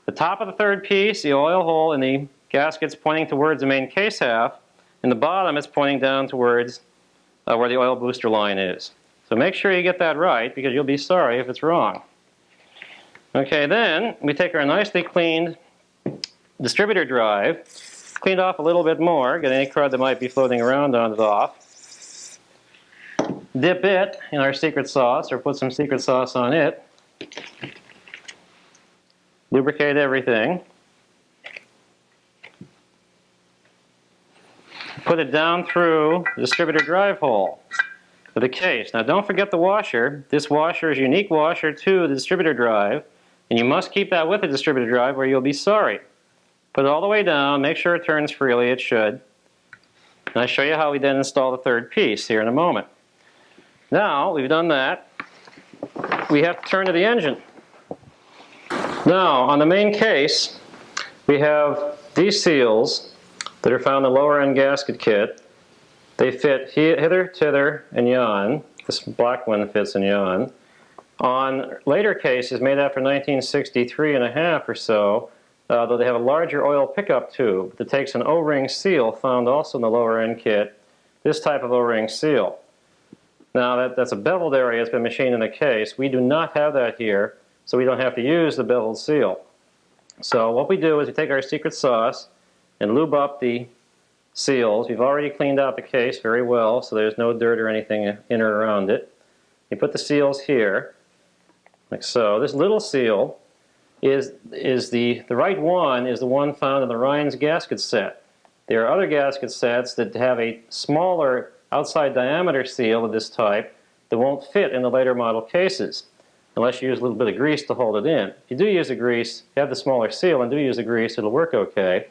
The top of the third piece, the oil hole in the gasket's pointing towards the main case half, and the bottom is pointing down towards where the oil booster line is. So make sure you get that right, because you'll be sorry if it's wrong. Okay, then we take our nicely cleaned distributor drive, cleaned off a little bit more, get any crud that might be floating around on it off, dip it in our secret sauce, or put some secret sauce on it, lubricate everything, put it down through the distributor drive hole of the case. Now don't forget the washer. This washer is a unique washer to the distributor drive, and you must keep that with the distributor drive or you'll be sorry. Put it all the way down, make sure it turns freely, it should. And I'll show you how we then install the third piece here in a moment. Now we've done that, we have to turn to the engine. Now on the main case, we have these seals that are found in the lower end gasket kit. They fit hither, tither, and yon. This black one fits in yon. On later cases made after 1963 and a half or so, though they have a larger oil pickup tube that takes an O-ring seal found also in the lower end kit, this type of O-ring seal. Now that's a beveled area that's been machined in the case. We do not have that here, so we don't have to use the beveled seal. So what we do is we take our secret sauce and lube up the seals. We've already cleaned out the case very well, so there's no dirt or anything in or around it. You put the seals here, like so. This little seal is the right one is the one found in the Rhines gasket set. There are other gasket sets that have a smaller outside diameter seal of this type that won't fit in the later model cases unless you use a little bit of grease to hold it in. If you do use the grease, you have the smaller seal and do use the grease, it'll work okay.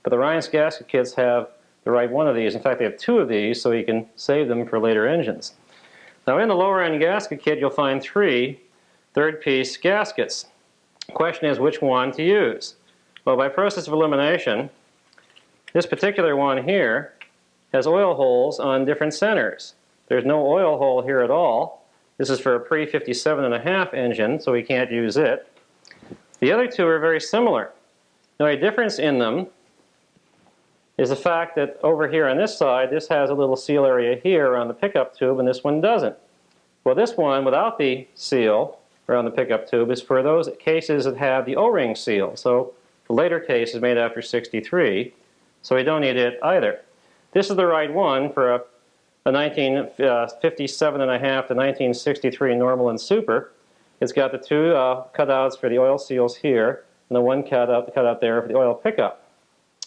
But the Rhines gasket kits have the right one of these. In fact, they have two of these, so you can save them for later engines. Now in the lower end gasket kit, you'll find three third piece gaskets. The question is which one to use. Well, by process of elimination, this particular one here has oil holes on different centers. There's no oil hole here at all. This is for a pre-57.5 engine, so we can't use it. The other two are very similar. Now a difference in them is the fact that over here on this side, this has a little seal area here around the pickup tube, and this one doesn't. Well, this one without the seal around the pickup tube is for those cases that have the O-ring seal. So the later case is made after 63, so we don't need it either. This is the right one for a 1957.5 to 1963 normal and super. It's got the two cutouts for the oil seals here, and the one cutout there for the oil pickup.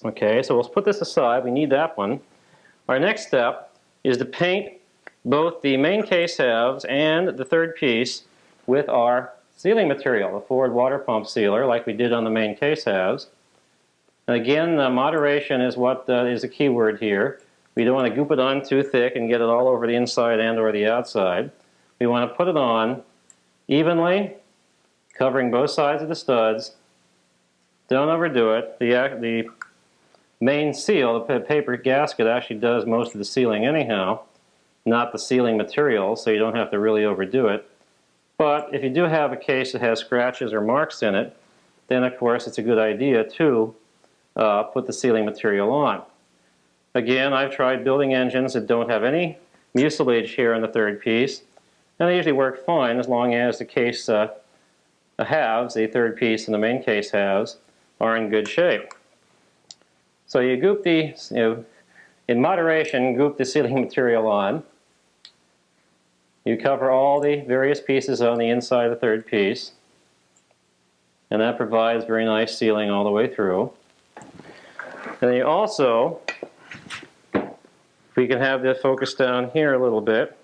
Okay, so we'll put this aside. We need that one. Our next step is to paint both the main case halves and the third piece with our sealing material, the forward water pump sealer, like we did on the main case halves. And again, moderation is what is the key word here. We don't want to goop it on too thick and get it all over the inside and or the outside. We want to put it on evenly, covering both sides of the studs. Don't overdo it. The main seal, the paper gasket, actually does most of the sealing anyhow, not the sealing material, so you don't have to really overdo it. But if you do have a case that has scratches or marks in it, then of course it's a good idea to put the sealing material on. Again, I've tried building engines that don't have any mucilage here in the third piece, and they usually work fine as long as the case halves, the third piece and the main case halves, are in good shape. So you goop in moderation, goop the sealing material on. You cover all the various pieces on the inside of the third piece, and that provides very nice sealing all the way through. And then you also, if we can have this focus down here a little bit,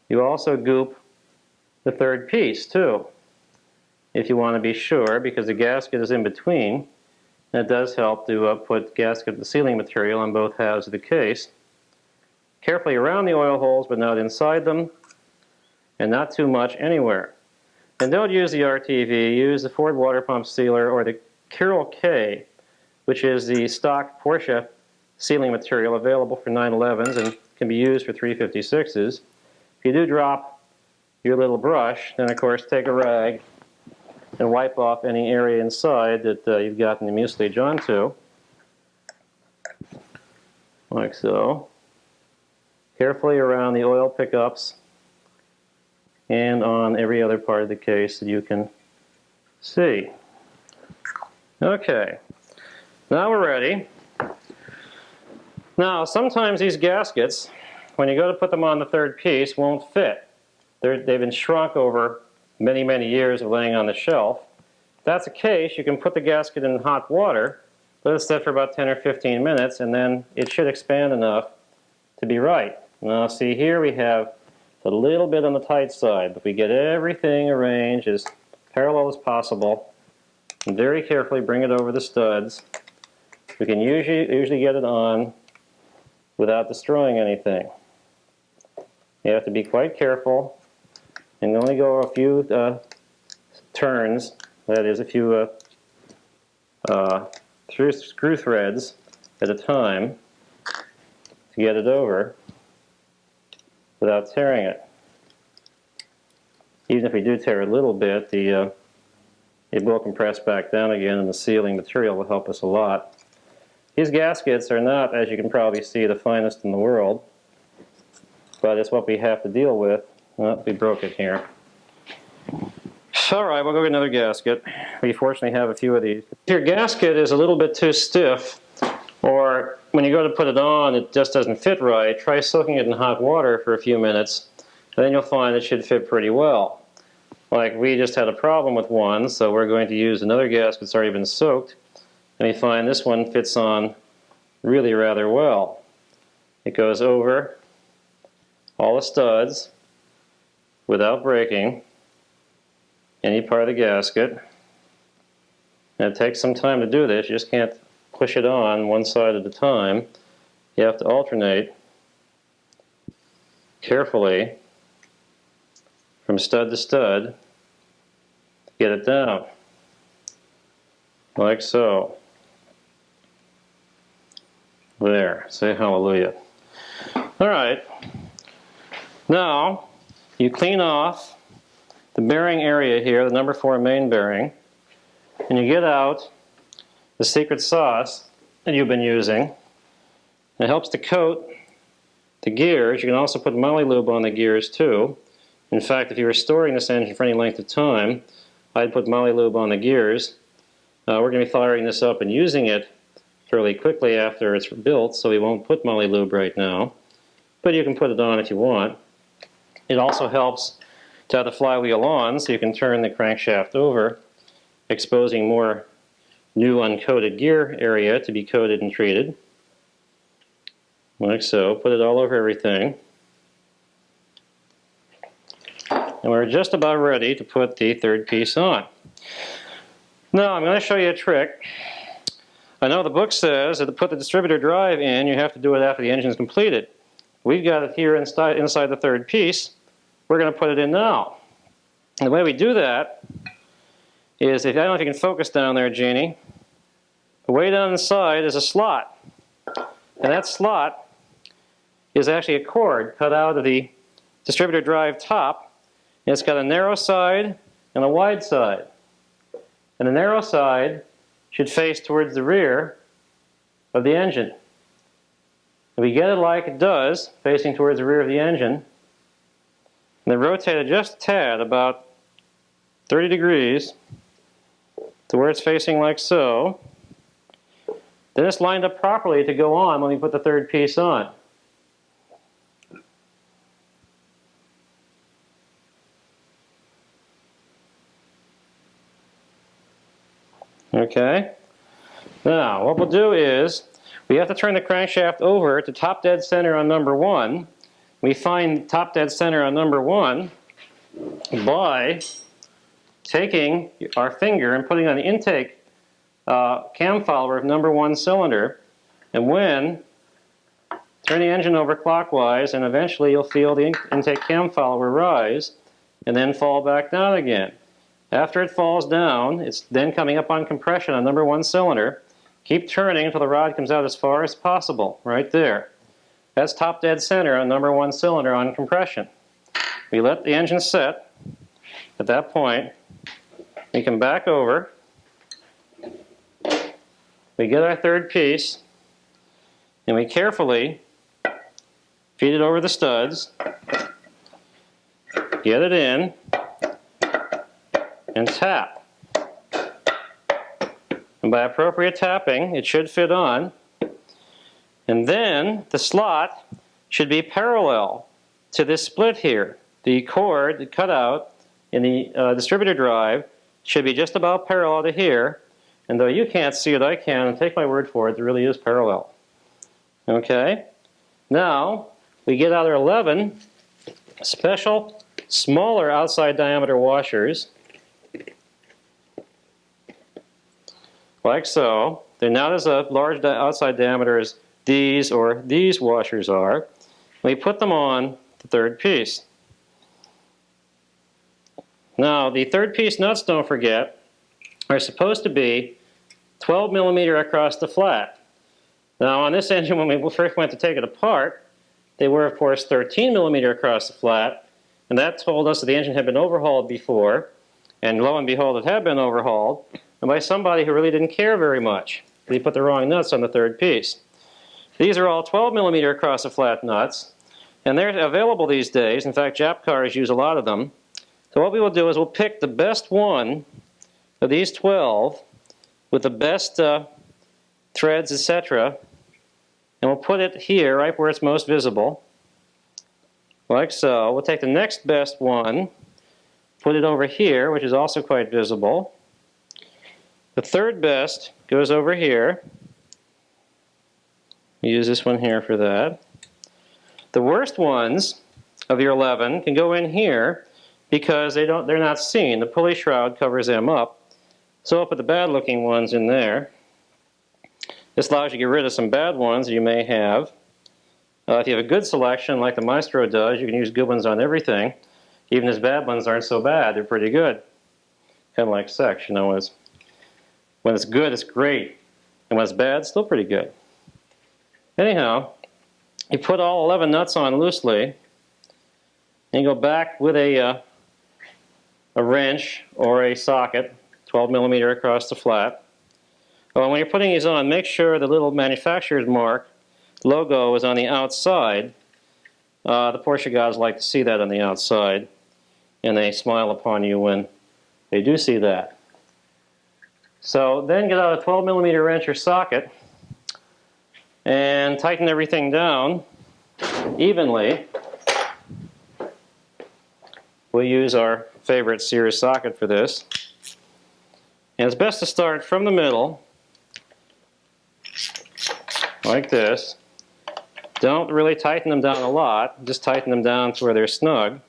you also goop the third piece too, if you want to be sure, because the gasket is in between. And it does help to put gasket the sealing material on both halves of the case. Carefully around the oil holes, but not inside them, and not too much anywhere. And don't use the RTV, use the forward water pump sealer or the Carroll K, which is the stock Porsche sealing material available for 911s and can be used for 356s. If you do drop your little brush, then of course take a rag and wipe off any area inside that you've gotten the mucilage onto, like so. Carefully around the oil pickups and on every other part of the case that you can see. Okay, now we're ready. Now sometimes these gaskets, when you go to put them on the third piece, won't fit. They've been shrunk over many, many years of laying on the shelf. If that's the case, you can put the gasket in hot water, let it sit for about 10 or 15 minutes, and then it should expand enough to be right. Now see here we have a little bit on the tight side, but we get everything arranged as parallel as possible and very carefully bring it over the studs. We can usually get it on without destroying anything. You have to be quite careful and only go a few turns, that is a few screw threads at a time to get it over without tearing it. Even if we do tear a little bit, it will compress back down again, and the sealing material will help us a lot. These gaskets are not, as you can probably see, the finest in the world, but it's what we have to deal with. Well, we broke it here. Alright, we'll go get another gasket. We fortunately have a few of these. If your gasket is a little bit too stiff, or when you go to put it on it just doesn't fit right, try soaking it in hot water for a few minutes, and then you'll find it should fit pretty well. Like we just had a problem with one, so we're going to use another gasket that's already been soaked, and we find this one fits on really rather well. It goes over all the studs without breaking any part of the gasket. And it takes some time to do this. You just can't push it on one side at a time. You have to alternate carefully from stud to stud to get it down, like so. There, say hallelujah. Alright, now you clean off the bearing area here, the number 4 main bearing, and you get out the secret sauce that you've been using. It helps to coat the gears. You can also put moly lube on the gears too. In fact, if you were storing this engine for any length of time, I'd put moly lube on the gears. We're going to be firing this up and using it fairly quickly after it's built, so we won't put moly lube right now. But you can put it on if you want. It also helps to have the flywheel on so you can turn the crankshaft over, exposing more new uncoated gear area to be coated and treated. Like so. Put it all over everything. And we're just about ready to put the third piece on. Now I'm going to show you a trick. I know the book says that to put the distributor drive in, you have to do it after the engine is completed. We've got it here inside the third piece. We're going to put it in now. And the way we do that is, I don't know if you can focus down there, Jeannie, way down inside is a slot. And that slot is actually a cord cut out of the distributor drive top. And it's got a narrow side and a wide side. And the narrow side should face towards the rear of the engine. If we get it like it does, facing towards the rear of the engine, and then rotate it just a tad, about 30 degrees, to where it's facing like so, then it's lined up properly to go on when we put the third piece on. Okay, now what we'll do is we have to turn the crankshaft over to top dead center on number 1. We find top dead center on number 1 by taking our finger and putting on the intake cam follower of number 1 cylinder, and when turn the engine over clockwise, and eventually you'll feel the intake cam follower rise and then fall back down again. After it falls down, it's then coming up on compression on number 1 cylinder. Keep turning until the rod comes out as far as possible, right there. That's top dead center on number 1 cylinder on compression. We let the engine set. At that point, we can back over. We get our third piece, and we carefully feed it over the studs, get it in, and tap. And by appropriate tapping, it should fit on. And then the slot should be parallel to this split here. The cord, the cutout in the distributor drive, should be just about parallel to here. And though you can't see it, I can, and take my word for it, it really is parallel. Okay? Now, we get out our 11 special, smaller outside diameter washers, like so. They're not as a large outside diameter as these or these washers are. We put them on the third piece. Now, the third piece nuts, don't forget, are supposed to be 12 millimeter across the flat. Now, on this engine, when we first went to take it apart, they were, of course, 13 millimeter across the flat, and that told us that the engine had been overhauled before, and lo and behold, it had been overhauled, and by somebody who really didn't care very much. They put the wrong nuts on the third piece. These are all 12 millimeter across the flat nuts, and they're available these days. In fact, Jap cars use a lot of them. So what we will do is we'll pick the best one of these 12 with the best threads, etc., and we'll put it here, right where it's most visible, like so. We'll take the next best one, put it over here, which is also quite visible. The third best goes over here. Use this one here for that. The worst ones of your 11 can go in here because they're not seen. The pulley shroud covers them up. So I'll put the bad looking ones in there. This allows you to get rid of some bad ones you may have. If you have a good selection like the Maestro does, you can use good ones on everything. Even his bad ones aren't so bad, they're pretty good. Kind of like sex, you know, when it's good, it's great. And when it's bad, it's still pretty good. Anyhow, you put all 11 nuts on loosely, and you go back with a wrench or a socket, 12 millimeter across the flat. Well, when you're putting these on, make sure the little manufacturer's mark logo is on the outside. The Porsche guys like to see that on the outside, and they smile upon you when they do see that. So then get out a 12 millimeter wrench or socket and tighten everything down evenly. We'll use our favorite Sears socket for this. And it's best to start from the middle, like this. Don't really tighten them down a lot, just tighten them down to where they're snug.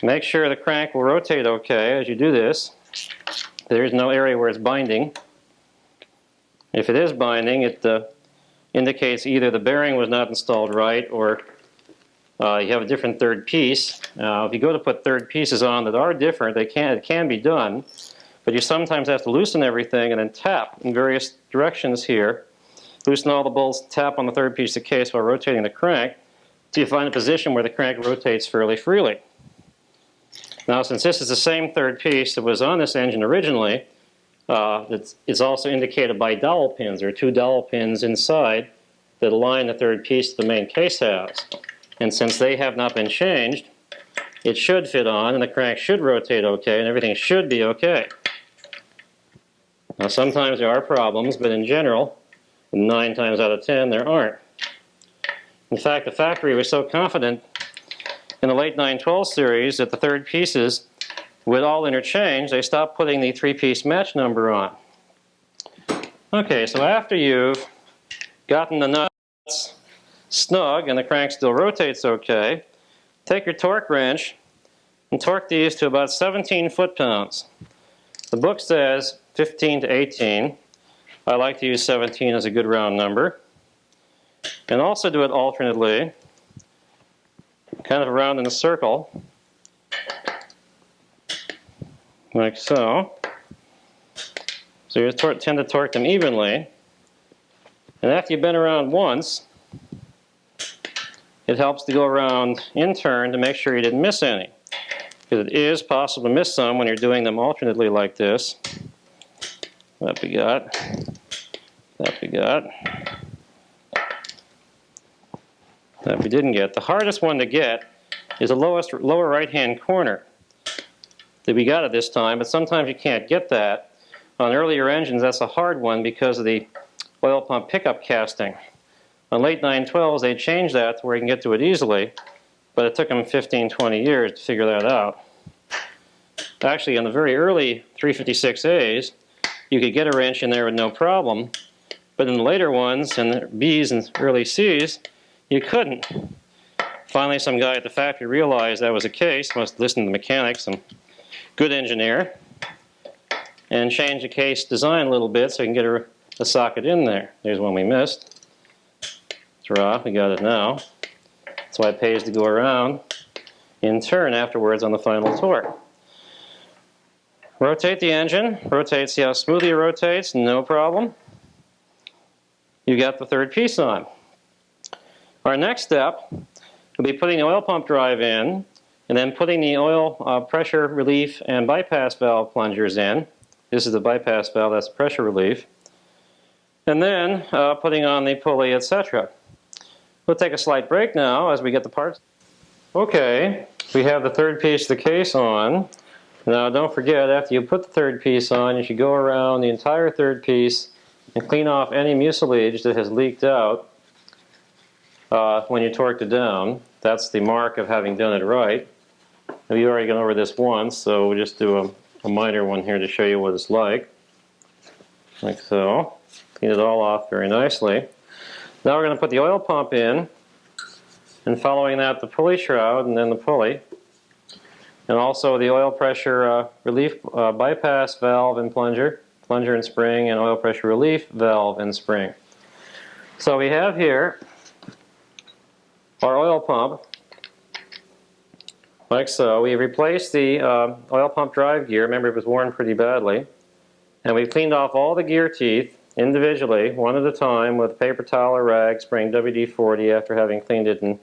Make sure the crank will rotate okay as you do this. There is no area where it's binding. If it is binding, it indicates either the bearing was not installed right or you have a different third piece. If you go to put third pieces on that are different, it can be done, but you sometimes have to loosen everything and then tap in various directions here. Loosen all the bolts, tap on the third piece of the case while rotating the crank till you find a position where the crank rotates fairly freely. Now, since this is the same third piece that was on this engine originally, it's also indicated by dowel pins. There are two dowel pins inside that align the third piece the main case has. And since they have not been changed, it should fit on and the crank should rotate okay and everything should be okay. Now, sometimes there are problems, but in general, 9 times out of 10 there aren't. In fact, the factory was so confident in the late 912 series that the third pieces would all interchange, they stopped putting the 3-piece match number on. Okay, so after you've gotten the nuts snug and the crank still rotates okay, take your torque wrench and torque these to about 17 foot-pounds. The book says 15 to 18. I like to use 17 as a good round number. And also do it alternately, kind of around in a circle, like so. So you tend to torque them evenly. And after you've been around once, it helps to go around in turn to make sure you didn't miss any. Because it is possible to miss some when you're doing them alternately like this. That we got. That we got. That we didn't get. The hardest one to get is the lower right-hand corner that we got at this time, but sometimes you can't get that. On earlier engines, that's a hard one because of the oil pump pickup casting. On late 912s, they changed that to where you can get to it easily, but it took them 15, 20 years to figure that out. Actually, on the very early 356As, you could get a wrench in there with no problem, but in the later ones, and the Bs and early Cs, you couldn't. Finally, some guy at the factory realized that was the case, must listen to the mechanics, and good engineer, and change the case design a little bit so you can get a socket in there. There's one we missed. It's raw, we got it now. That's why it pays to go around in turn afterwards on the final torque. Rotate the engine, rotate, see how smoothly it rotates, no problem. You got the third piece on. Our next step will be putting the oil pump drive in, and then putting the oil pressure relief and bypass valve plungers in. This is the bypass valve, that's pressure relief. And then putting on the pulley, etc. We'll take a slight break now as we get the parts. Okay, we have the third piece of the case on. Now don't forget, after you put the third piece on, you should go around the entire third piece and clean off any mucilage that has leaked out when you torqued it down. That's the mark of having done it right. We've already gone over this once, so we'll just do a minor one here to show you what it's like so. Clean it all off very nicely. Now we're going to put the oil pump in, and following that the pulley shroud and then the pulley, and also the oil pressure relief bypass valve and plunger and spring, and oil pressure relief valve and spring. So we have here our oil pump, like so. We've replaced the oil pump drive gear. Remember, it was worn pretty badly. And we've cleaned off all the gear teeth individually, one at a time, with paper towel or rag, spraying WD-40 after having cleaned it in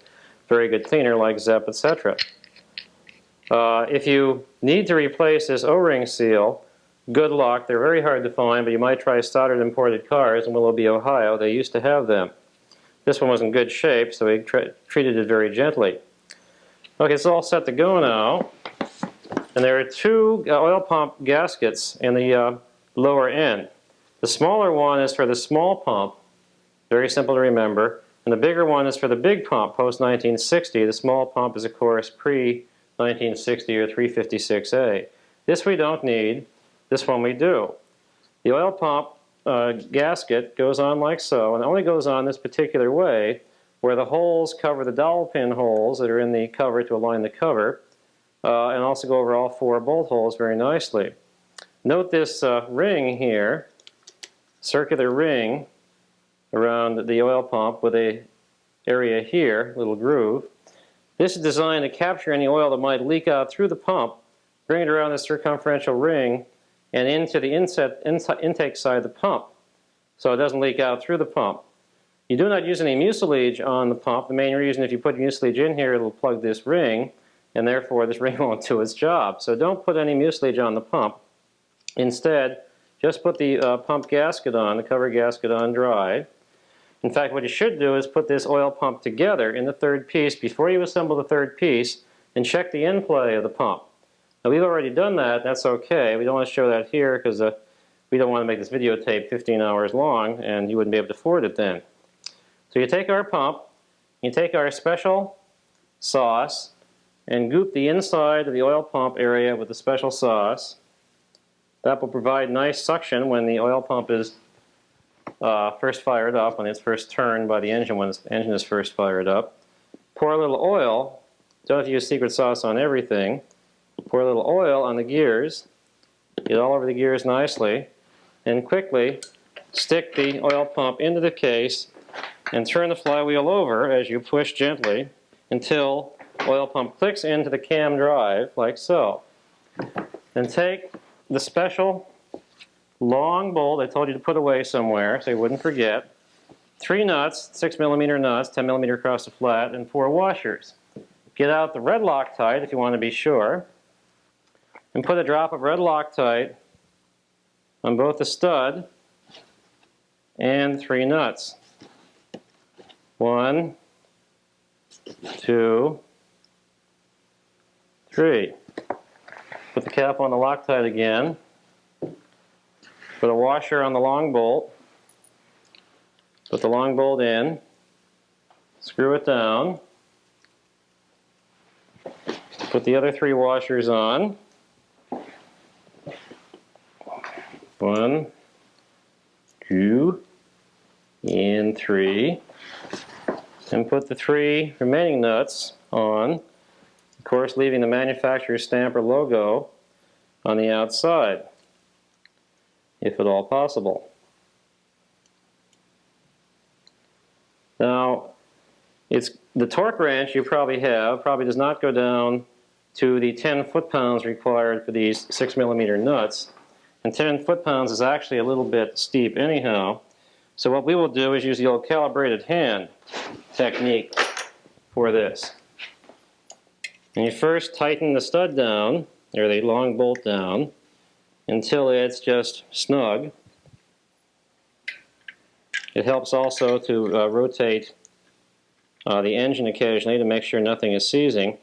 very good cleaner like Zep, etc. If you need to replace this O-ring seal, good luck. They're very hard to find, but you might try Stoddard Imported Cars in Willoughby, Ohio. They used to have them. This one was in good shape, so we treated it very gently. Okay, it's all set to go now. And there are two oil pump gaskets in the lower end. The smaller one is for the small pump, very simple to remember, and the bigger one is for the big pump, post-1960. The small pump is, of course, pre-1960 or 356A. This we don't need, this one we do. The oil pump gasket goes on like so, and it only goes on this particular way, where the holes cover the dowel pin holes that are in the cover to align the cover. and also go over all 4 bolt holes very nicely. Note this ring here, circular ring around the oil pump with a area here, little groove. This is designed to capture any oil that might leak out through the pump, bring it around the circumferential ring and into the intake side of the pump, so it doesn't leak out through the pump. You do not use any mucilage on the pump. The main reason, if you put mucilage in here, it'll plug this ring, and therefore this ring won't do its job. So don't put any mucilage on the pump. Instead, just put the pump gasket on, the cover gasket on dry. In fact, what you should do is put this oil pump together in the 3rd piece before you assemble the 3rd piece and check the end play of the pump. Now we've already done that, that's okay. We don't want to show that here because we don't want to make this videotape 15 hours long and you wouldn't be able to afford it then. So you take our pump, you take our special sauce and goop the inside of the oil pump area with the special sauce. That will provide nice suction when the oil pump is first fired up, when it's first turned by the engine, when the engine is first fired up. Pour a little oil, don't have to use secret sauce on everything. Pour a little oil on the gears, get all over the gears nicely, and quickly stick the oil pump into the case and turn the flywheel over as you push gently until oil pump clicks into the cam drive like so. Then take the special long bolt I told you to put away somewhere so you wouldn't forget. 3 nuts, 6mm nuts, 10mm across the flat, and 4 washers. Get out the red Loctite if you want to be sure, and put a drop of red Loctite on both the stud and 3 nuts. 1, 2, 3. Put the cap on the Loctite again. Put a washer on the long bolt. Put the long bolt in. Screw it down. Put the other 3 washers on. 1, 2, and 3. And put the 3 remaining nuts on, of course leaving the manufacturer's stamp or logo on the outside, if at all possible. Now, the torque wrench you probably have probably does not go down to the 10 foot-pounds required for these 6mm nuts, and 10 foot-pounds is actually a little bit steep anyhow. So what we will do is use the old calibrated hand technique for this. And you first tighten the stud down, or the long bolt down, until it's just snug. It helps also to rotate the engine occasionally to make sure nothing is seizing.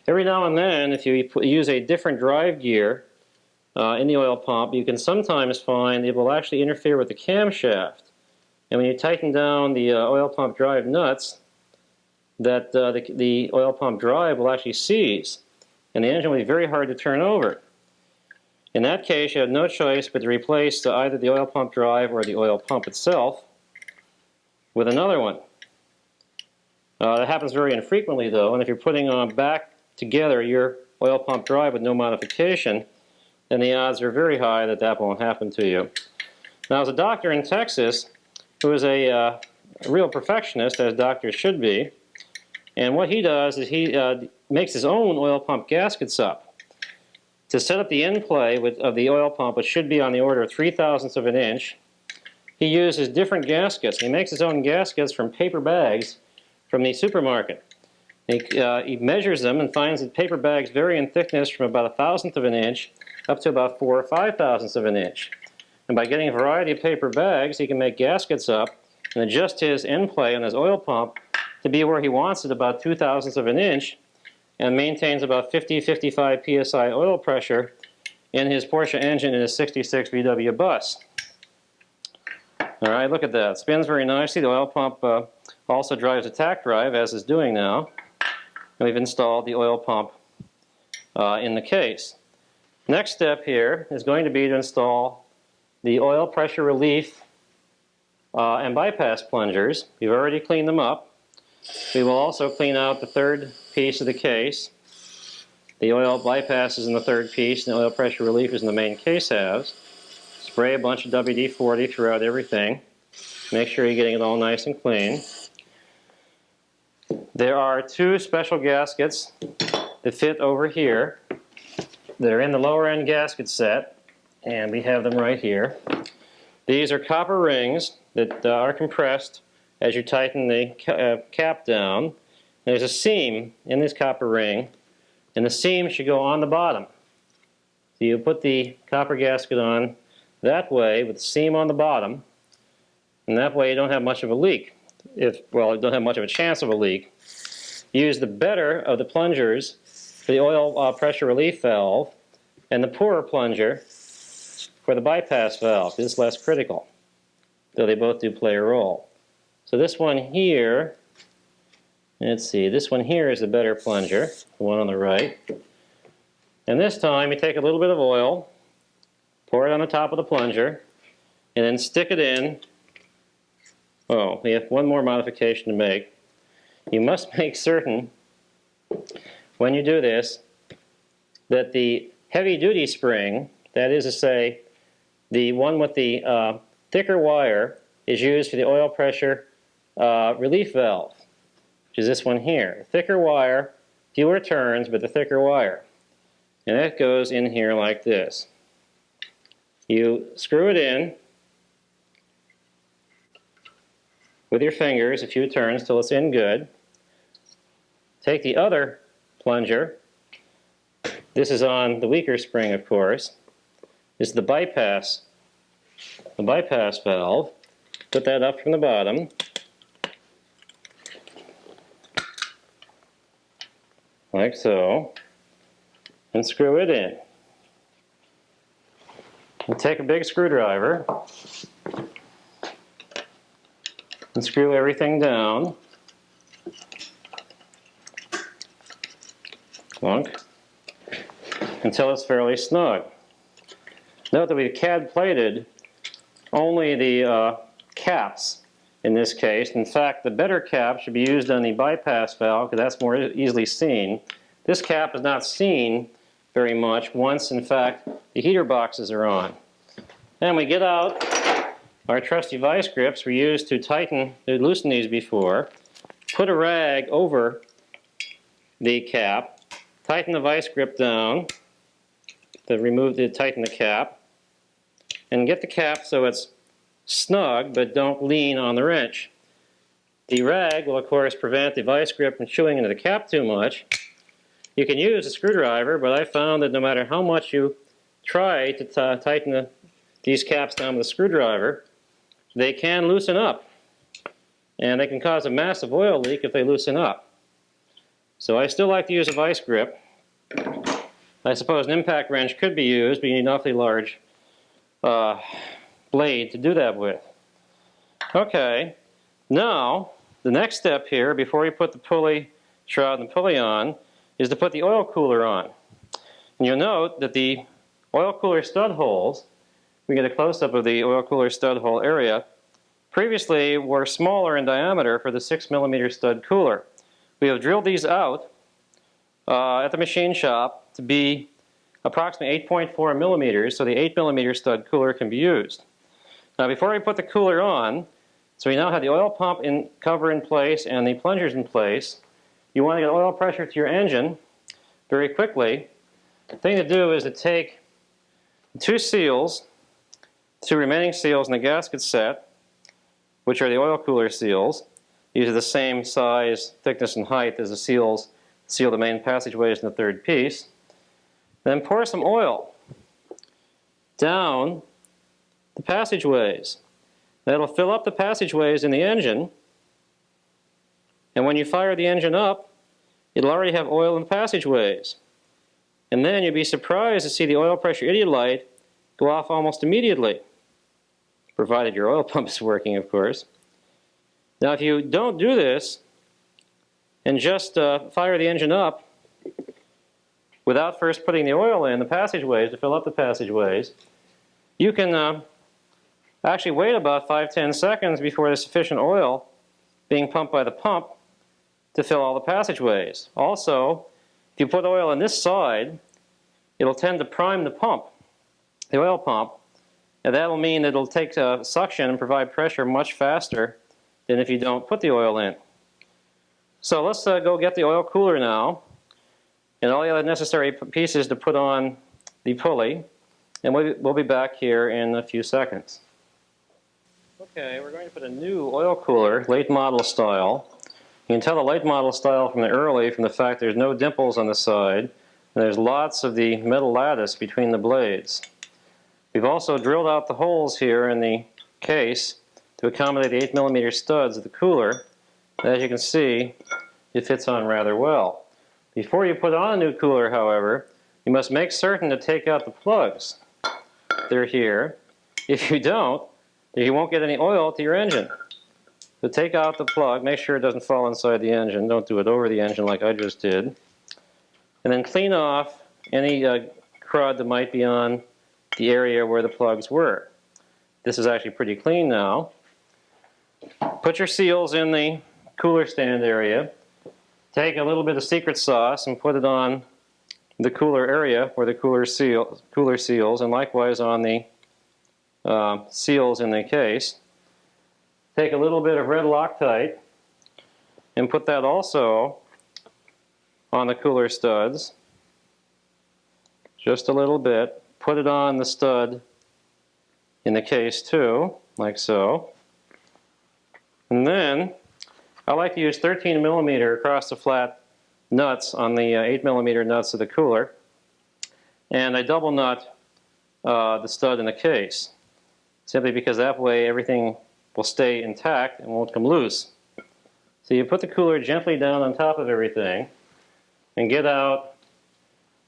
Every now and then, if you use a different drive gear in the oil pump, you can sometimes find it will actually interfere with the camshaft. And when you tighten down the oil pump drive nuts, that the oil pump drive will actually seize, and the engine will be very hard to turn over. In that case, you have no choice but to replace either the oil pump drive or the oil pump itself with another one. That happens very infrequently though, and if you're putting back together your oil pump drive with no modification, then the odds are very high that that won't happen to you. Now, as a doctor in Texas, who is a real perfectionist, as doctors should be, and what he does is he makes his own oil pump gaskets up. To set up the end play of the oil pump, which should be on the order of 3/1000 of an inch, he uses different gaskets. He makes his own gaskets from paper bags from the supermarket. He measures them and finds that paper bags vary in thickness from about 1/1000 of an inch up to about 4 or 5/1000 of an inch. And by getting a variety of paper bags, he can make gaskets up and adjust his end play on his oil pump to be where he wants it, about 2/1000 of an inch, and maintains about 50-55 psi oil pressure in his Porsche engine in his 66 VW bus. Alright, look at that. It spins very nicely. The oil pump also drives a tach drive, as is doing now. And we've installed the oil pump in the case. Next step here is going to be to install the oil pressure relief and bypass plungers. We've already cleaned them up. We will also clean out the third piece of the case. The oil bypass is in the third piece, and the oil pressure relief is in the main case halves. Spray a bunch of WD-40 throughout everything. Make sure you're getting it all nice and clean. There are two special gaskets that fit over here that are in the lower end gasket set, and we have them right here. These are copper rings that are compressed as you tighten the cap down. There's a seam in this copper ring, and the seam should go on the bottom. So you put the copper gasket on that way with the seam on the bottom, and that way you don't have much of a leak. Well, you don't have much of a chance of a leak. Use the better of the plungers for the oil pressure relief valve and the poorer plunger for the bypass valve. This is less critical, though they both do play a role. So this one here, let's see, this one here is the better plunger, the one on the right. And this time you take a little bit of oil, pour it on the top of the plunger, and then stick it in. Oh, we have one more modification to make. You must make certain, when you do this, that the heavy-duty spring, that is to say, the one with the thicker wire, is used for the oil pressure relief valve, which is this one here. Thicker wire, fewer turns, but the thicker wire. And that goes in here like this. You screw it in with your fingers a few turns till it's in good. Take the other plunger. This is on the weaker spring, of course. This is the bypass valve. Put that up from the bottom. Like so. And screw it in. And take a big screwdriver and screw everything down. Clunk. Until it's fairly snug. Note that we've CAD plated only the caps in this case. In fact, the better cap should be used on the bypass valve because that's more easily seen. This cap is not seen very much once, in fact, the heater boxes are on. And we get out our trusty vice grips we used to loosen these before. Put a rag over the cap, tighten the vice grip down to tighten the cap, and get the cap so it's snug but don't lean on the wrench. The rag will of course prevent the vice grip from chewing into the cap too much. You can use a screwdriver, but I found that no matter how much you try to tighten these caps down with a screwdriver, they can loosen up. And they can cause a massive oil leak if they loosen up. So I still like to use a vice grip. I suppose an impact wrench could be used, but you need an awfully large blade to do that with. Okay, now the next step here, before we put the pulley, shroud and pulley on, is to put the oil cooler on. And you'll note that the oil cooler stud holes, we get a close-up of the oil cooler stud hole area, previously were smaller in diameter for the 6mm stud cooler. We have drilled these out at the machine shop to be approximately 8.4 millimeters, so the 8mm stud cooler can be used. Now before we put the cooler on, so we now have the oil pump cover in place and the plungers in place, you want to get oil pressure to your engine very quickly. The thing to do is to take two remaining seals in the gasket set, which are the oil cooler seals. These are the same size, thickness, and height as the seals seal the main passageways in the third piece. Then pour some oil down the passageways. That'll fill up the passageways in the engine, and when you fire the engine up, it'll already have oil in the passageways. And then you'll be surprised to see the oil pressure idiot light go off almost immediately, provided your oil pump is working, of course. Now if you don't do this and just fire the engine up without first putting the oil in the passageways to fill up the passageways, you can actually wait about 5-10 seconds before there's sufficient oil being pumped by the pump to fill all the passageways. Also, if you put oil on this side, it'll tend to prime the pump, the oil pump, and that'll mean it'll take suction and provide pressure much faster than if you don't put the oil in. So let's go get the oil cooler now, and all the other necessary pieces to put on the pulley, and we'll be back here in a few seconds. Okay, we're going to put a new oil cooler, late model style. You can tell the late model style from the early from the fact there's no dimples on the side, and there's lots of the metal lattice between the blades. We've also drilled out the holes here in the case to accommodate the 8mm studs of the cooler. As you can see, it fits on rather well. Before you put on a new cooler, however, you must make certain to take out the plugs. They're here. If you don't, you won't get any oil to your engine. So take out the plug, make sure it doesn't fall inside the engine. Don't do it over the engine like I just did. And then clean off any crud that might be on the area where the plugs were. This is actually pretty clean now. Put your seals in the cooler stand area. Take a little bit of secret sauce and put it on the cooler area where the cooler seals, and likewise on the seals in the case. Take a little bit of red Loctite and put that also on the cooler studs. Just a little bit. Put it on the stud in the case too, like so. And then I like to use 13mm across the flat nuts on the 8mm nuts of the cooler. And I double nut the stud in the case, simply because that way everything will stay intact and won't come loose. So you put the cooler gently down on top of everything and get out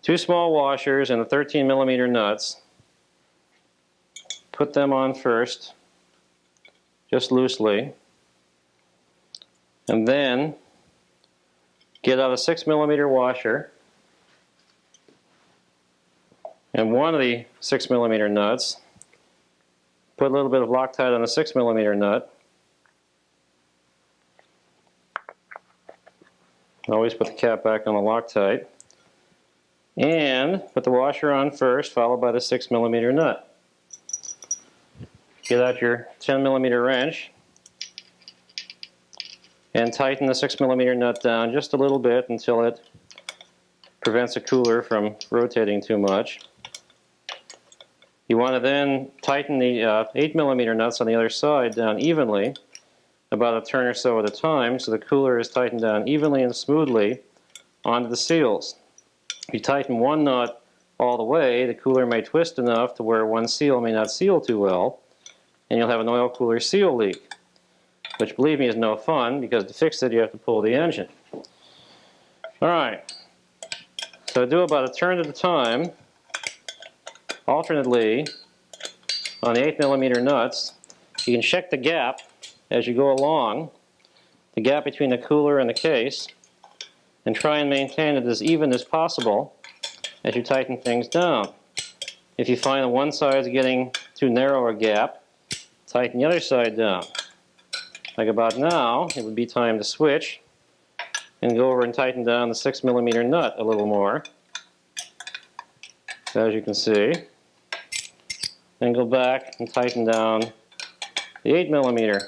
2 small washers and the 13mm nuts. Put them on first, just loosely, and then get out a 6mm washer and one of the 6mm nuts. Put a little bit of Loctite on the 6mm nut. Always put the cap back on the Loctite. And put the washer on first, followed by the 6mm nut. Get out your 10mm wrench and tighten the 6mm nut down just a little bit until it prevents the cooler from rotating too much. You want to then tighten the 8mm nuts on the other side down evenly, about a turn or so at a time, so the cooler is tightened down evenly and smoothly onto the seals. If you tighten one nut all the way, the cooler may twist enough to where one seal may not seal too well, and you'll have an oil cooler seal leak, which, believe me, is no fun, because to fix it you have to pull the engine. Alright, so do about a turn at a time, alternately on the 8mm nuts. You can check the gap as you go along, the gap between the cooler and the case, and try and maintain it as even as possible as you tighten things down. If you find that one side is getting too narrow a gap, tighten the other side down. Like about now, it would be time to switch and go over and tighten down the 6mm nut a little more, as you can see. Then go back and tighten down the 8mm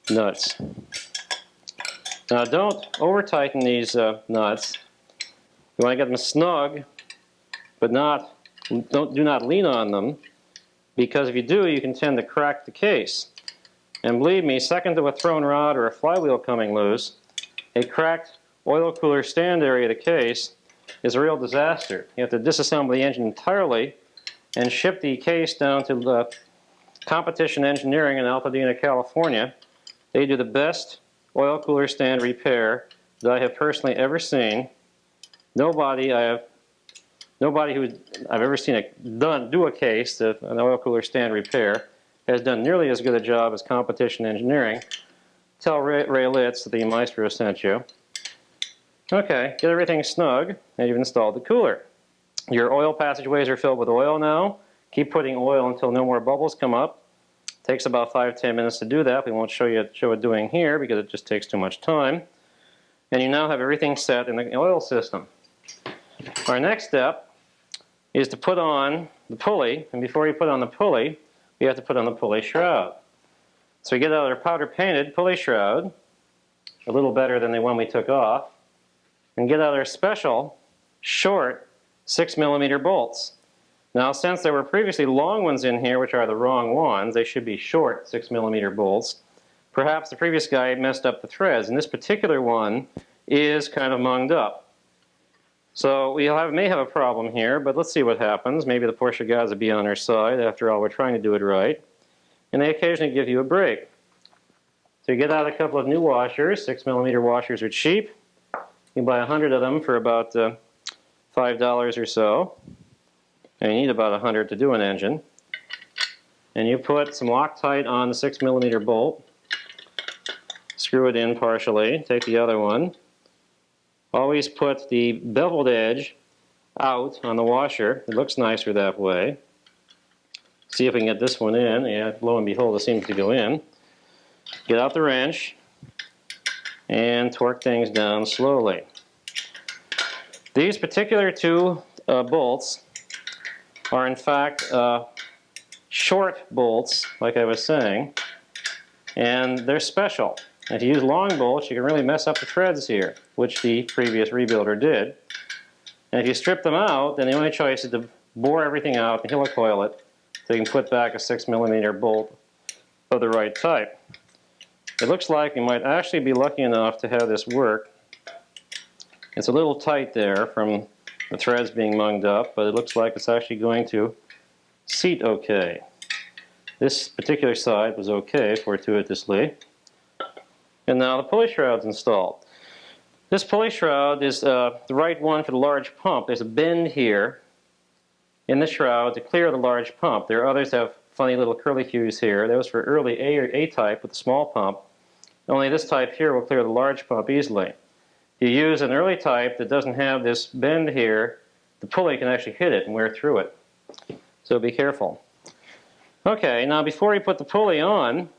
nuts. Now don't over tighten these nuts. You want to get them snug, but do not lean on them, because if you do, you can tend to crack the case. And believe me, second to a thrown rod or a flywheel coming loose, a cracked oil cooler stand area of the case is a real disaster. You have to disassemble the engine entirely and ship the case down to the Competition Engineering in Altadena, California. They do the best oil cooler stand repair that I have personally ever seen. Nobody who I've ever seen do a case, an oil cooler stand repair, has done nearly as good a job as Competition Engineering. Tell Ray Litz that the Maestro sent you. Okay, get everything snug, and you've installed the cooler. Your oil passageways are filled with oil now. Keep putting oil until no more bubbles come up. Takes about 5–10 minutes to do that. We won't show it doing here because it just takes too much time. And you now have everything set in the oil system. Our next step is to put on the pulley, and before we put on the pulley, we have to put on the pulley shroud. So we get out our powder painted pulley shroud, a little better than the one we took off, and get out our special short 6mm bolts. Now, since there were previously long ones in here, which are the wrong ones, they should be short 6mm bolts. Perhaps the previous guy messed up the threads, and this particular one is kind of munged up. So we may have a problem here, but let's see what happens. Maybe the Porsche guys will be on our side. After all, we're trying to do it right. And they occasionally give you a break. So you get out a couple of new washers. 6mm washers are cheap. You can buy 100 of them for about $5 or so. And you need about 100 to do an engine. And you put some Loctite on the 6mm bolt. Screw it in partially. Take the other one. Always put the beveled edge out on the washer. It looks nicer that way. See if we can get this one in. Yeah, lo and behold, it seems to go in. Get out the wrench and torque things down slowly. These particular two bolts are in fact short bolts, like I was saying, and they're special. If you use long bolts, you can really mess up the threads here, which the previous rebuilder did. And if you strip them out, then the only choice is to bore everything out and helicoil it so you can put back a 6mm bolt of the right type. It looks like you might actually be lucky enough to have this work. It's a little tight there from the threads being munged up, but it looks like it's actually going to seat okay. This particular side was okay, fortuitously. And now the pulley shroud's installed. This pulley shroud is the right one for the large pump. There's a bend here in the shroud to clear the large pump. There are others that have funny little curlicues here. That was for early A type with the small pump. Only this type here will clear the large pump easily. If you use an early type that doesn't have this bend here, the pulley can actually hit it and wear through it. So be careful. Okay, now before we put the pulley on,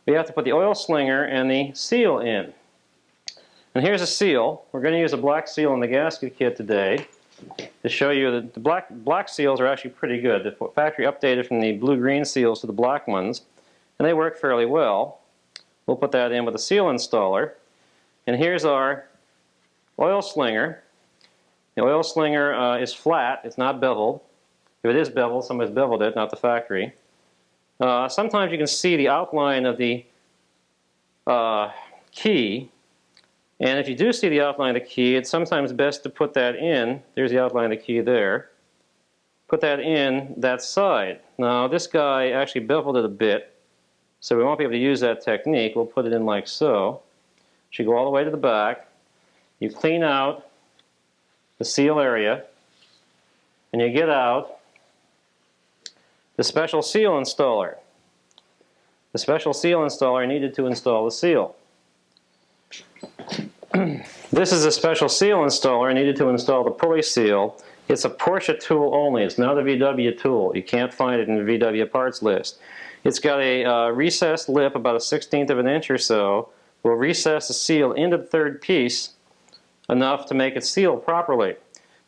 we have to put the oil slinger and the seal in. And here's a seal. We're going to use a black seal in the gasket kit today to show you that the black seals are actually pretty good. The factory updated from the blue-green seals to the black ones, and they work fairly well. We'll put that in with a seal installer. And here's our oil slinger. The oil slinger is flat. It's not beveled. If it is beveled, somebody's beveled it, not the factory. Sometimes you can see the outline of the key, and if you do see the outline of the key, it's sometimes best to put that in. There's the outline of the key there. Put that in that side. Now this guy actually beveled it a bit, so we won't be able to use that technique. We'll put it in like so. It should go all the way to the back. You clean out the seal area, and you get out the special seal installer. The special seal installer needed to install the seal. This is a special seal installer needed to install the pulley seal. It's a Porsche tool only. It's not a VW tool. You can't find it in the VW parts list. It's got a recessed lip about 1/16 of an inch or so. We'll recess the seal into the third piece enough to make it seal properly.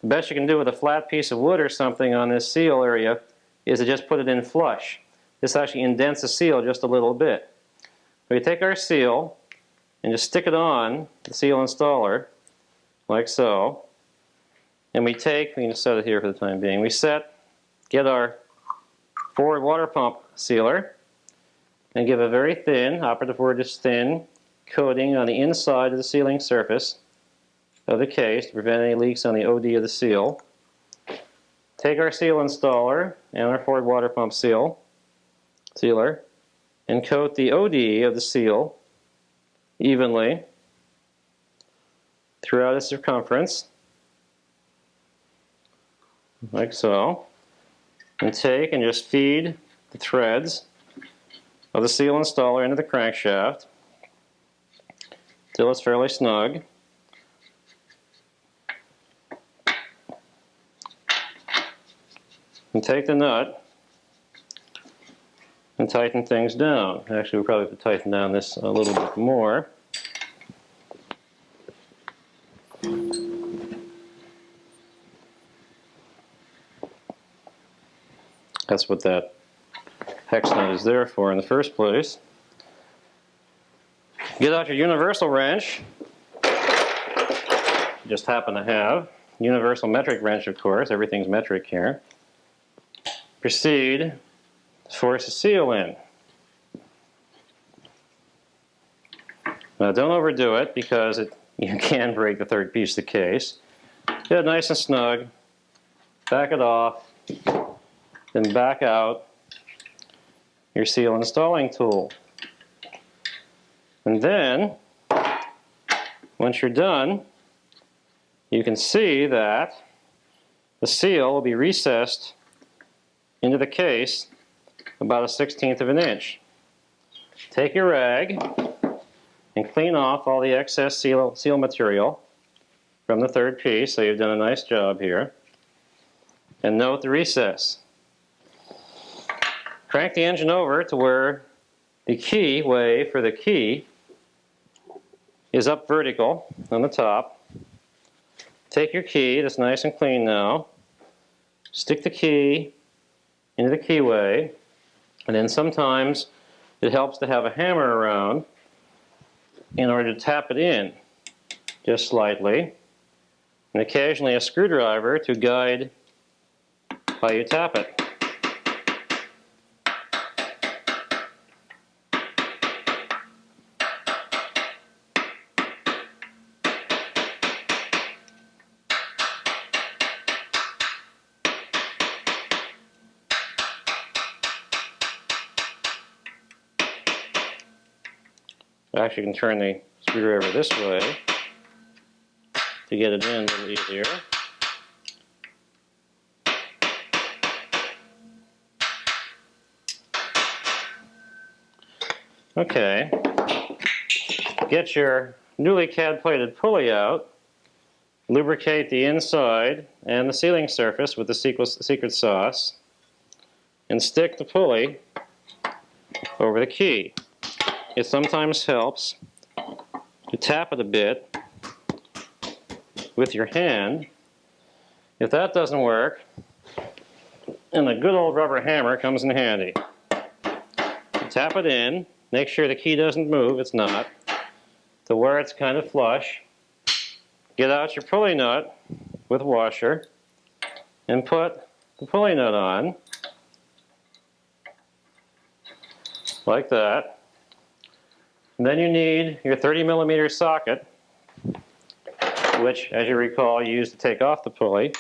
The best you can do with a flat piece of wood or something on this seal area is to just put it in flush. This actually indents the seal just a little bit. We take our seal and just stick it on the seal installer, like so. And we can just set it here for the time being. Get our forward water pump sealer and give a very thin, operative word is thin, coating on the inside of the sealing surface of the case to prevent any leaks on the OD of the seal. Take our seal installer and our forward water pump sealer and coat the OD of the seal evenly throughout its circumference, like so. And take and just feed the threads of the seal installer into the crankshaft till it's fairly snug. And take the nut and tighten things down. Actually, we'll probably have to tighten down this a little bit more. That's what that hex nut is there for in the first place. Get out your universal wrench. You just happen to have. Universal metric wrench, of course. Everything's metric here. Proceed to force the seal in. Now don't overdo it because you can break the third piece of the case. Get it nice and snug. Back it off. Then back out your seal installing tool. And then, once you're done, you can see that the seal will be recessed into the case about 1/16 of an inch. Take your rag and clean off all the excess seal material from the third piece, so you've done a nice job here. And note the recess. Crank the engine over to where the key way for the key is up vertical on the top. Take your key, that's nice and clean now. Stick the key into the keyway, and then sometimes it helps to have a hammer around in order to tap it in just slightly, and occasionally a screwdriver to guide how you tap it. Actually, you can turn the screwdriver this way to get it in a little easier. Okay, get your newly CAD plated pulley out, lubricate the inside and the sealing surface with the secret sauce, and stick the pulley over the key. It sometimes helps to tap it a bit with your hand. If that doesn't work, then a good old rubber hammer comes in handy. Tap it in, make sure the key doesn't move, it's not, to where it's kind of flush. Get out your pulley nut with a washer and put the pulley nut on, like that. And then you need your 30mm socket, which, as you recall, you used to take off the pulley,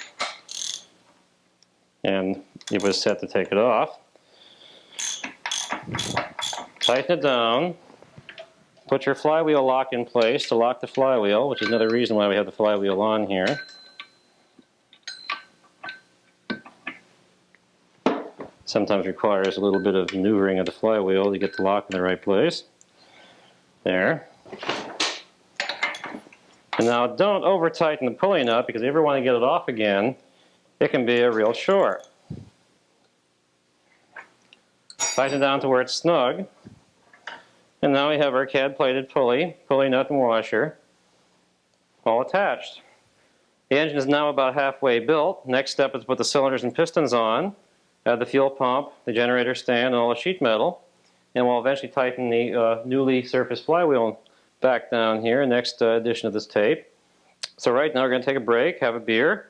and it was set to take it off. Tighten it down. Put your flywheel lock in place to lock the flywheel, which is another reason why we have the flywheel on here. Sometimes requires a little bit of maneuvering of the flywheel to get the lock in the right place. There. And now don't over tighten the pulley nut, because if you ever want to get it off again, it can be a real chore. Tighten it down to where it's snug. And now we have our CAD plated pulley nut and washer, all attached. The engine is now about halfway built. Next step is to put the cylinders and pistons on, add the fuel pump, the generator stand, and all the sheet metal. And we'll eventually tighten the newly surfaced flywheel back down here, next edition of this tape. So right now we're going to take a break, have a beer,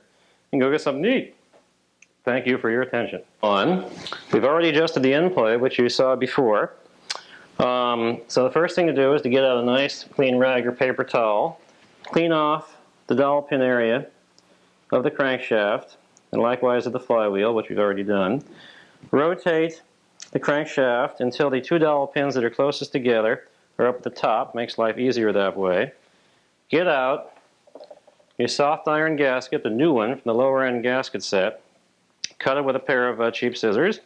and go get something to eat. Thank you for your attention. We've already adjusted the end plate, which you saw before. So the first thing to do is to get out a nice clean rag or paper towel, clean off the dowel pin area of the crankshaft, and likewise of the flywheel, which we've already done. Rotate the crankshaft until the two dowel pins that are closest together are up at the top. Makes life easier that way. Get out your soft iron gasket, the new one from the lower end gasket set. Cut it with a pair of cheap scissors.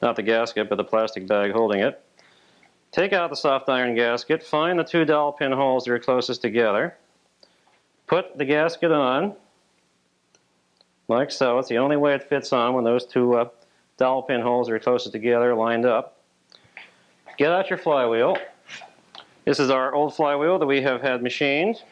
Not the gasket, but the plastic bag holding it. Take out the soft iron gasket. Find the two dowel pin holes that are closest together. Put the gasket on, like so. It's the only way it fits on when those two dowel pin holes are closest together, lined up. Get out your flywheel. This is our old flywheel that we have had machined,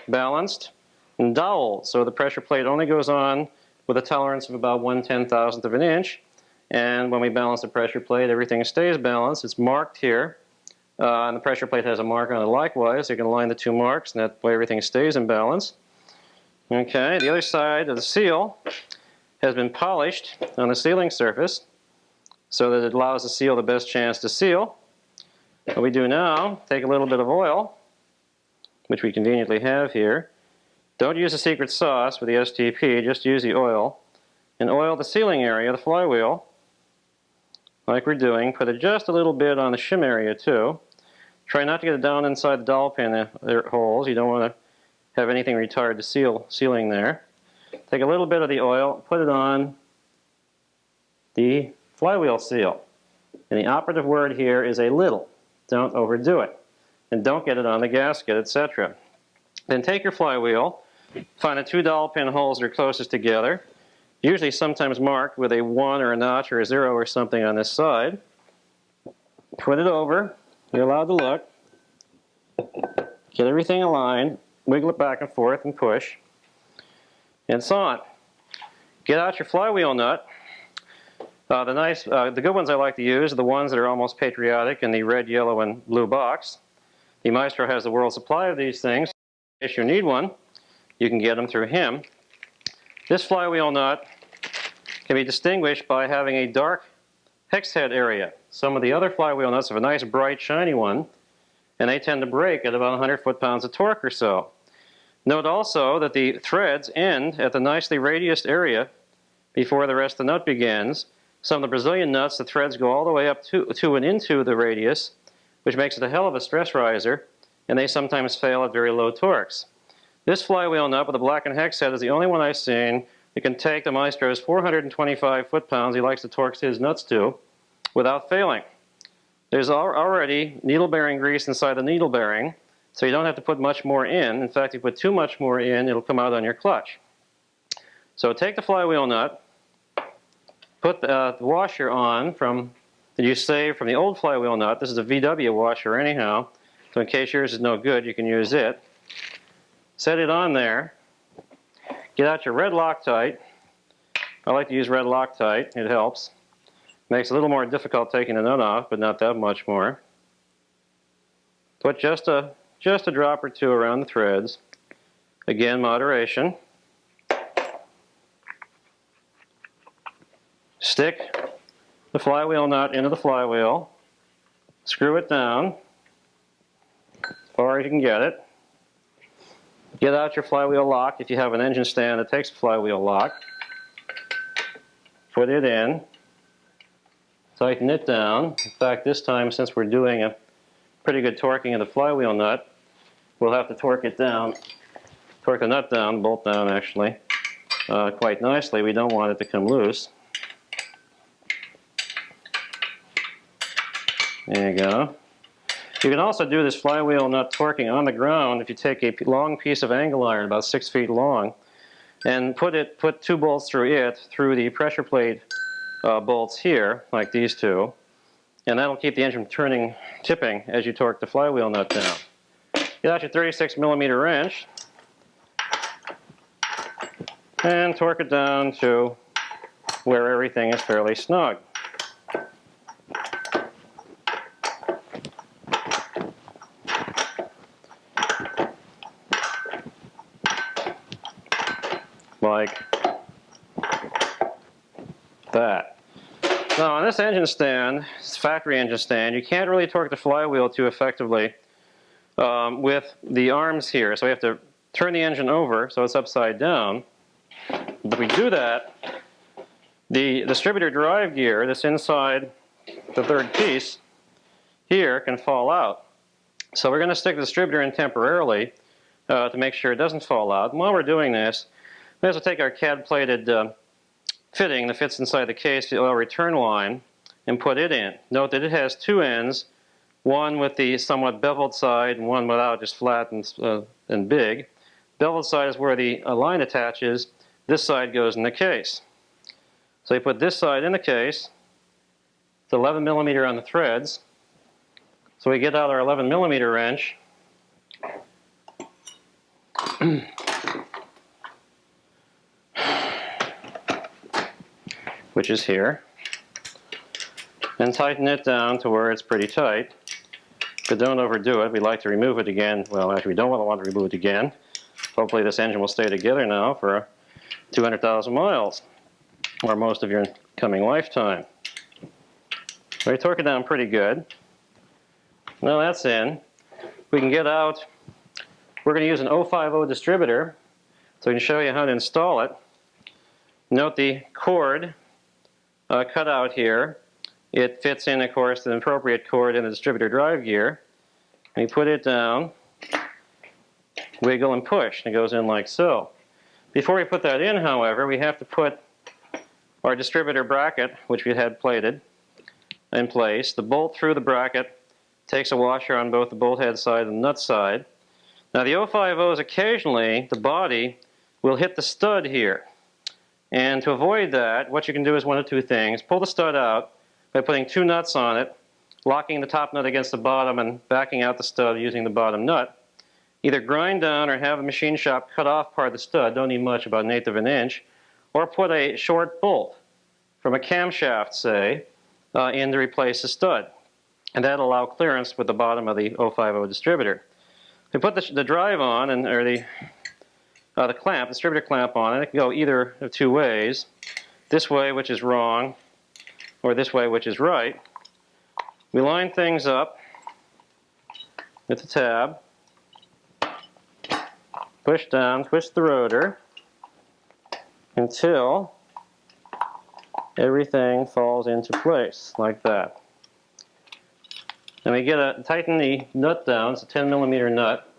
balanced, and doweled, so the pressure plate only goes on with a tolerance of about 1/10,000th of an inch. And when we balance the pressure plate, everything stays balanced. It's marked here. And the pressure plate has a mark on it likewise. You can align the two marks, and that way everything stays in balance. Okay, the other side of the seal has been polished on the sealing surface so that it allows the seal the best chance to seal. What we do now, take a little bit of oil, which we conveniently have here. Don't use the secret sauce with the STP, just use the oil. And oil the sealing area, the flywheel, like we're doing. Put it just a little bit on the shim area too. Try not to get it down inside the dowel pin holes. You don't want to have anything retard the sealing there. Take a little bit of the oil, put it on the flywheel seal. And the operative word here is a little. Don't overdo it. And don't get it on the gasket, etc. Then take your flywheel, find the two dowel pin holes that are closest together, usually sometimes marked with a 1 or a notch or a 0 or something on this side. Put it over. You're allowed to look. Get everything aligned. Wiggle it back and forth and push. And so on. Get out your flywheel nut. The good ones I like to use are the ones that are almost patriotic in the red, yellow, and blue box. The Maestro has the world supply of these things. If you need one, you can get them through him. This flywheel nut can be distinguished by having a dark hex head area. Some of the other flywheel nuts have a nice, bright, shiny one, and they tend to break at about 100 foot-pounds of torque or so. Note also that the threads end at the nicely radiused area before the rest of the nut begins. Some of the Brazilian nuts, the threads go all the way up to and into the radius, which makes it a hell of a stress riser, and they sometimes fail at very low torques. This flywheel nut with a blackened hex head is the only one I've seen that can take the Maestro's 425 foot-pounds he likes to torque his nuts to without failing. There's already needle bearing grease inside the needle bearing, so you don't have to put much more in. In fact, if you put too much more in, it'll come out on your clutch. So take the flywheel nut, put the washer on that you saved from the old flywheel nut. This is a VW washer anyhow, so in case yours is no good, you can use it. Set it on there. Get out your red Loctite. I like to use red Loctite. It helps. Makes it a little more difficult taking the nut off, but not that much more. Put just a drop or two around the threads. Again, moderation. Stick the flywheel nut into the flywheel. Screw it down as far as you can get it. Get out your flywheel lock if you have an engine stand that takes a flywheel lock. Put it in. Tighten it down. In fact, this time, since we're doing a pretty good torquing of the flywheel nut, we'll have to torque it down, torque the nut down, bolt down actually, quite nicely. We don't want it to come loose. There you go. You can also do this flywheel nut torquing on the ground if you take a long piece of angle iron, about 6 feet long, and put 2 bolts through it, through the pressure plate bolts here, like these two, and that'll keep the engine from tipping as you torque the flywheel nut down. Get out your 36mm wrench and torque it down to where everything is fairly snug. Like that. Now on this engine stand, this factory engine stand, you can't really torque the flywheel too effectively with the arms here. So we have to turn the engine over so it's upside down. If we do that, the distributor drive gear that's inside the third piece here can fall out. So we're going to stick the distributor in temporarily to make sure it doesn't fall out. And while we're doing this, we have to take our CAD-plated fitting that fits inside the case, the oil return line, and put it in. Note that it has 2 ends, one with the somewhat beveled side and one without, just flat and big. Beveled side is where the line attaches. This side goes in the case. So you put this side in the case. It's 11mm on the threads. So we get out our 11mm wrench. which is here, and tighten it down to where it's pretty tight. But don't overdo it. We like to remove it again. Well, actually, we don't want to remove it again. Hopefully this engine will stay together now for 200,000 miles, or most of your coming lifetime. So we torque it down pretty good. Now that's in. We can get out. We're going to use an 050 distributor, so we can show you how to install it. Note the cord cut out here. It fits in, of course, the appropriate cord in the distributor drive gear. And you put it down, wiggle and push, and it goes in like so. Before we put that in, however, we have to put our distributor bracket, which we had plated, in place. The bolt through the bracket takes a washer on both the bolt head side and the nut side. Now the 050s, occasionally, the body will hit the stud here. And to avoid that, what you can do is one of two things. Pull the stud out by putting two nuts on it, locking the top nut against the bottom and backing out the stud using the bottom nut. Either grind down or have a machine shop cut off part of the stud, don't need much, about 1/8 of an inch, or put a short bolt from a camshaft, say, in to replace the stud. And that'll allow clearance with the bottom of the 050 distributor. We put the drive on, or the clamp, distributor clamp on, and it can go either of two ways. This way, which is wrong, or this way, which is right. We line things up with the tab, push down, twist the rotor until everything falls into place like that. And we tighten the nut down. It's a 10mm nut.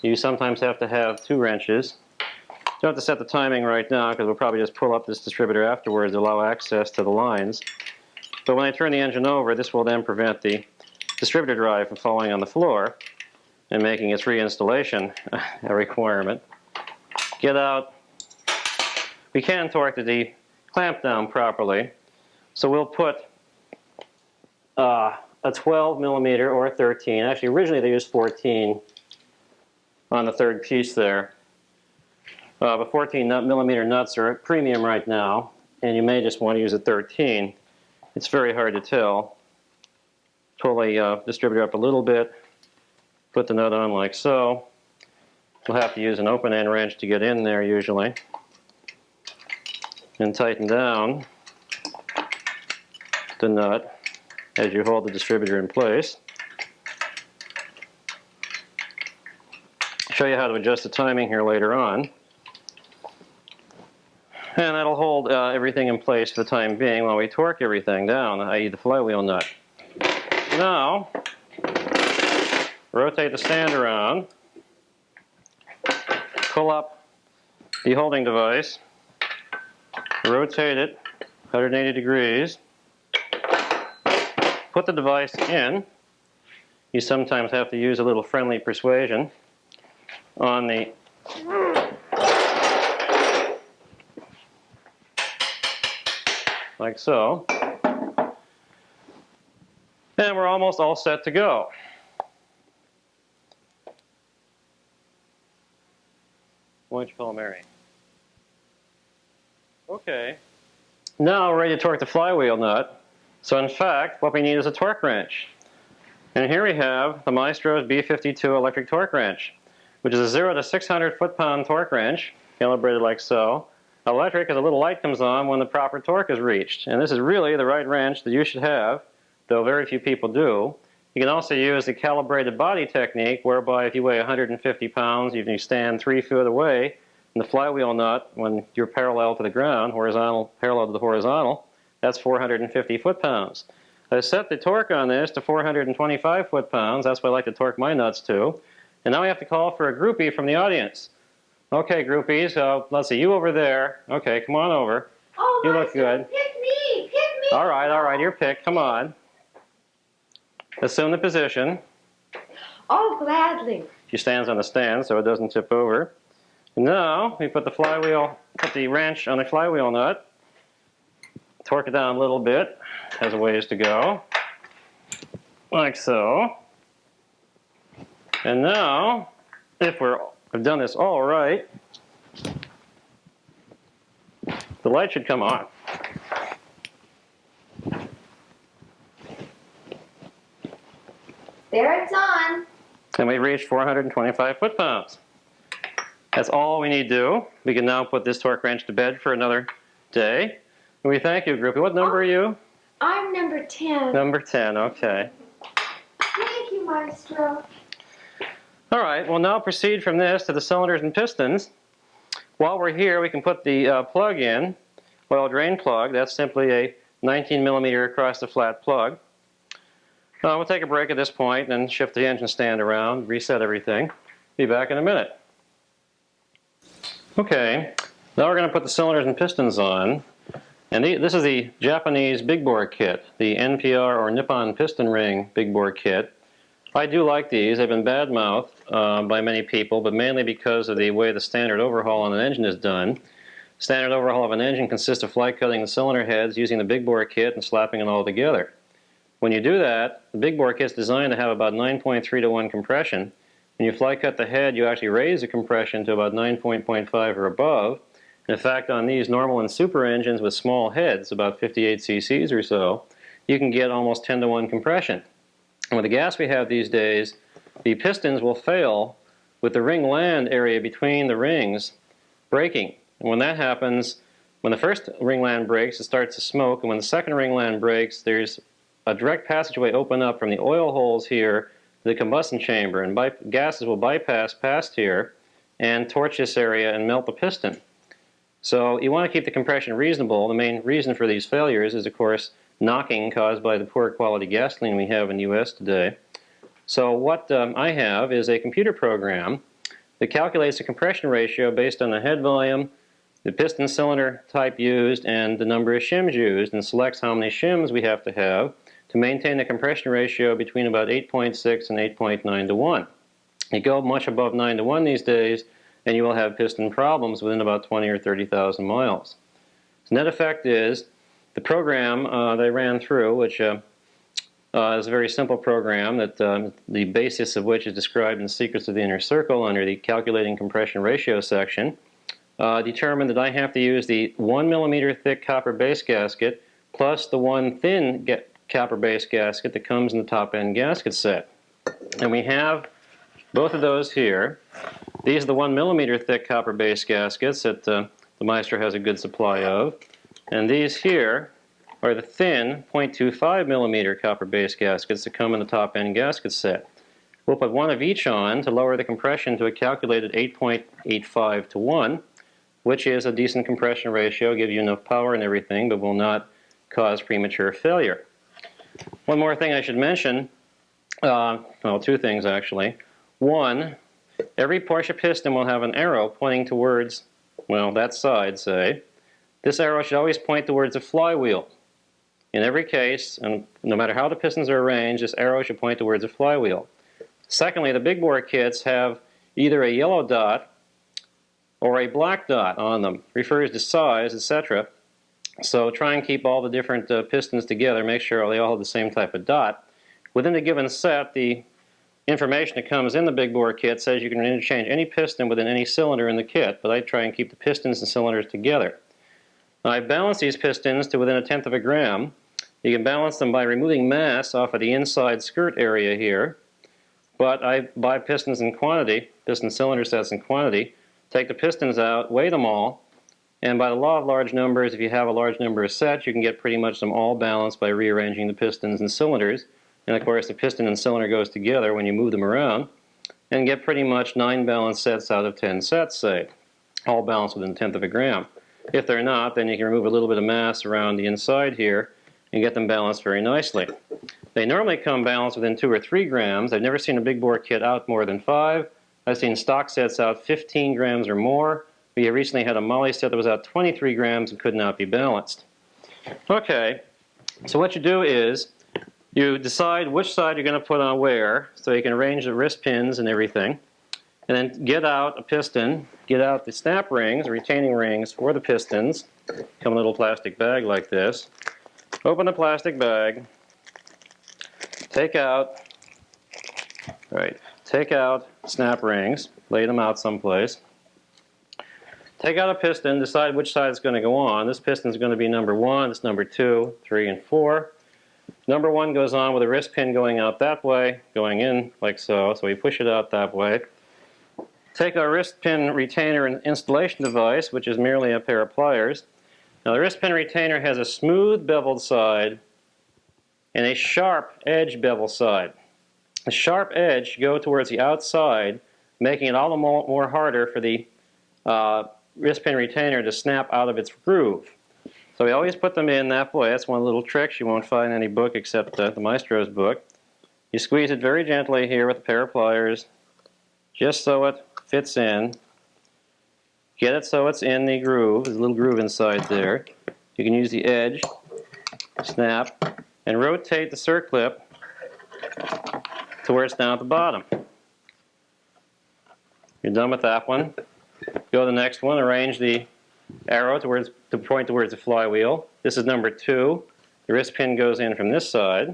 You sometimes have to have 2 wrenches. You don't have to set the timing right now because we'll probably just pull up this distributor afterwards to allow access to the lines. But when I turn the engine over, this will then prevent the distributor drive from falling on the floor and making its reinstallation a requirement. Get out. We can torque the clamp down properly. So we'll put a 12mm or a 13. Actually, originally they used 14 on the third piece there. But 14mm nuts are at premium right now, and you may just want to use a 13. It's very hard to tell. Pull the distributor up a little bit, put the nut on like so. We'll have to use an open end wrench to get in there usually. And tighten down the nut as you hold the distributor in place. I'll show you how to adjust the timing here later on. And that'll hold everything in place for the time being while we torque everything down, i.e. the flywheel nut. Now, rotate the stand around, pull up the holding device, rotate it 180 degrees, put the device in. You sometimes have to use a little friendly persuasion on the like so. And we're almost all set to go. Why don't you call Mary? Okay. Now we're ready to torque the flywheel nut. So in fact, what we need is a torque wrench. And here we have the Maestro's B52 electric torque wrench, which is a 0 to 600 foot-pound torque wrench, calibrated like so. Electric, as a little light comes on when the proper torque is reached. And this is really the right wrench that you should have, though very few people do. You can also use the calibrated body technique, whereby if you weigh 150 pounds, you can stand 3 feet away, and the flywheel nut, when you're parallel to the ground, parallel to the horizontal, that's 450 foot-pounds. I set the torque on this to 425 foot-pounds. That's what I like to torque my nuts to. And now we have to call for a groupie from the audience. Okay, groupies, let's see, you over there. Okay, come on over. Oh, you look good. Pick me! Pick me! All right, you're picked. Come on. Assume the position. Oh, gladly. She stands on the stand so it doesn't tip over. And now we put the wrench on the flywheel nut. Torque it down a little bit. Has a ways to go. Like so. And now, if we've done this all right, the light should come on. There it's on. And we reached 425 foot-pounds. That's all we need to do. We can now put this torque wrench to bed for another day. And we thank you, Groupie. What number are you? I'm number 10. Number 10, okay. Thank you, Maestro. All right, we'll now proceed from this to the cylinders and pistons. While we're here, we can put the plug in, oil drain plug. That's simply a 19 millimeter across the flat plug. We'll take a break at this point and shift the engine stand around, reset everything. Be back in a minute. Okay, now we're going to put the cylinders and pistons on. And this is the Japanese big bore kit, the NPR or Nippon piston ring big bore kit. I do like these. They've been bad-mouthed by many people, but mainly because of the way the standard overhaul on an engine is done. Standard overhaul of an engine consists of fly cutting the cylinder heads using the big bore kit and slapping it all together. When you do that, the big bore kit is designed to have about 9.3 to 1 compression. When you fly cut the head, you actually raise the compression to about 9.5 or above. In fact, on these normal and super engines with small heads, about 58 cc's or so, you can get almost 10 to 1 compression. And with the gas we have these days, the pistons will fail with the ring land area between the rings breaking. And when that happens, when the first ring land breaks, it starts to smoke, and when the second ring land breaks, there's a direct passageway open up from the oil holes here to the combustion chamber, and gases will bypass past here and torch this area and melt the piston. So you want to keep the compression reasonable. The main reason for these failures is, of course, knocking caused by the poor quality gasoline we have in the U.S. today. So what I have is a computer program that calculates the compression ratio based on the head volume, the piston cylinder type used, and the number of shims used, and selects how many shims we have to maintain the compression ratio between about 8.6 and 8.9 to 1. You go much above 9 to 1 these days, and you will have piston problems within about 20 or 30,000 miles. The net effect is the program they ran through, which is a very simple program that the basis of which is described in Secrets of the Inner Circle under the Calculating Compression Ratio section, determined that I have to use the 1 millimeter thick copper base gasket plus the 1 thin copper base gasket that comes in the top end gasket set. And we have both of those here. These are the 1 millimeter thick copper base gaskets that the Maestro has a good supply of. And these here are the thin 0.25 millimeter copper base gaskets that come in the top end gasket set. We'll put one of each on to lower the compression to a calculated 8.85 to 1, which is a decent compression ratio, give you enough power and everything, but will not cause premature failure. One more thing I should mention, well, two things actually. One, every Porsche piston will have an arrow pointing towards, well, that side, say. This arrow should always point towards the flywheel. In every case, and no matter how the pistons are arranged, this arrow should point towards the flywheel. Secondly, the big bore kits have either a yellow dot or a black dot on them. Refers to size, etc. So try and keep all the different pistons together, make sure they all have the same type of dot. Within a given set, the information that comes in the big bore kit says you can interchange any piston within any cylinder in the kit, but I try and keep the pistons and cylinders together. I balance these pistons to within 1/10 of a gram. You can balance them by removing mass off of the inside skirt area here, but I buy pistons in quantity, piston cylinder sets in quantity, take the pistons out, weigh them all, and by the law of large numbers, if you have a large number of sets, you can get pretty much them all balanced by rearranging the pistons and cylinders. And of course, the piston and cylinder goes together when you move them around, and get pretty much 9 balanced sets out of 10 sets, say, all balanced within 1/10 of a gram. If they're not, then you can remove a little bit of mass around the inside here and get them balanced very nicely. They normally come balanced within 2 or 3 grams. I've never seen a big bore kit out more than 5. I've seen stock sets out 15 grams or more. We recently had a Molly set that was out 23 grams and could not be balanced. Okay, so what you do is you decide which side you're going to put on where, so you can arrange the wrist pins and everything, and then get out a piston, get out the snap rings, retaining rings for the pistons, come in a little plastic bag like this. Open the plastic bag, take out snap rings, lay them out someplace. Take out a piston, decide which side it's going to go on. This piston is going to be number 1, this number 2, 3, and 4. Number 1 goes on with a wrist pin going out that way, going in like so. So we push it out that way. Take our wrist pin retainer and installation device, which is merely a pair of pliers. Now the wrist pin retainer has a smooth beveled side and a sharp edge bevel side. The sharp edge should go towards the outside, making it all the more harder for the wrist pin retainer to snap out of its groove. So we always put them in that way. That's one little trick you won't find in any book except the Maestro's book. You squeeze it very gently here with a pair of pliers, just so it fits in. Get it so it's in the groove. There's a little groove inside there. You can use the edge, snap, and rotate the circlip to where it's down at the bottom. You're done with that one. Go to the next one. Arrange the arrow to point towards the flywheel. This is number 2. The wrist pin goes in from this side.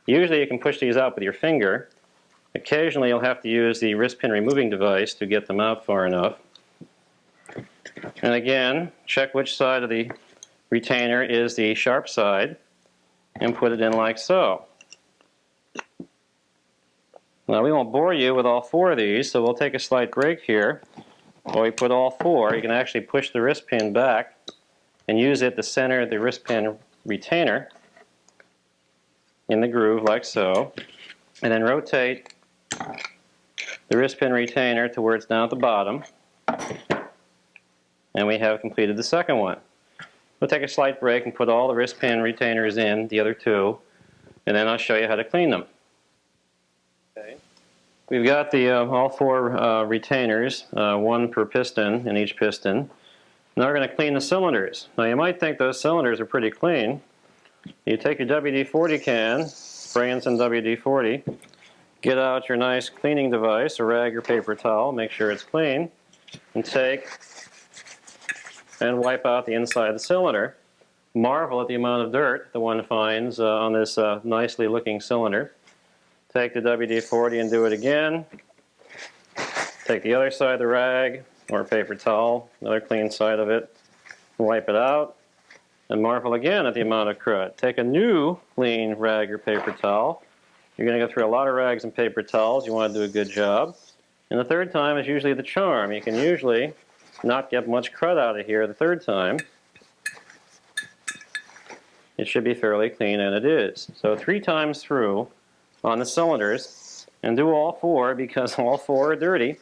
Usually you can push these out with your finger. Occasionally you'll have to use the wrist pin removing device to get them out far enough. And again, check which side of the retainer is the sharp side and put it in like so. Now we won't bore you with all 4 of these, so we'll take a slight break here. While we put all 4, you can actually push the wrist pin back and use it to center the wrist pin retainer in the groove like so, and then rotate the wrist pin retainer to where it's down at the bottom, and we have completed the second one. We'll take a slight break and put all the wrist pin retainers in, the other 2, and then I'll show you how to clean them. Okay. We've got the all 4 retainers, 1 per piston in each piston. Now we're going to clean the cylinders. Now you might think those cylinders are pretty clean. You take your WD-40 can, spray in some WD-40, get out your nice cleaning device, a rag or paper towel, make sure it's clean, and take and wipe out the inside of the cylinder. Marvel at the amount of dirt the one finds on this nicely looking cylinder. Take the WD-40 and do it again. Take the other side of the rag or paper towel, another clean side of it, wipe it out, and marvel again at the amount of crud. Take a new clean rag or paper towel. You're going to go through a lot of rags and paper towels. You want to do a good job. And the third time is usually the charm. You can usually not get much crud out of here the third time. It should be fairly clean, and it is. So 3 times through on the cylinders, and do all 4 because all 4 are dirty.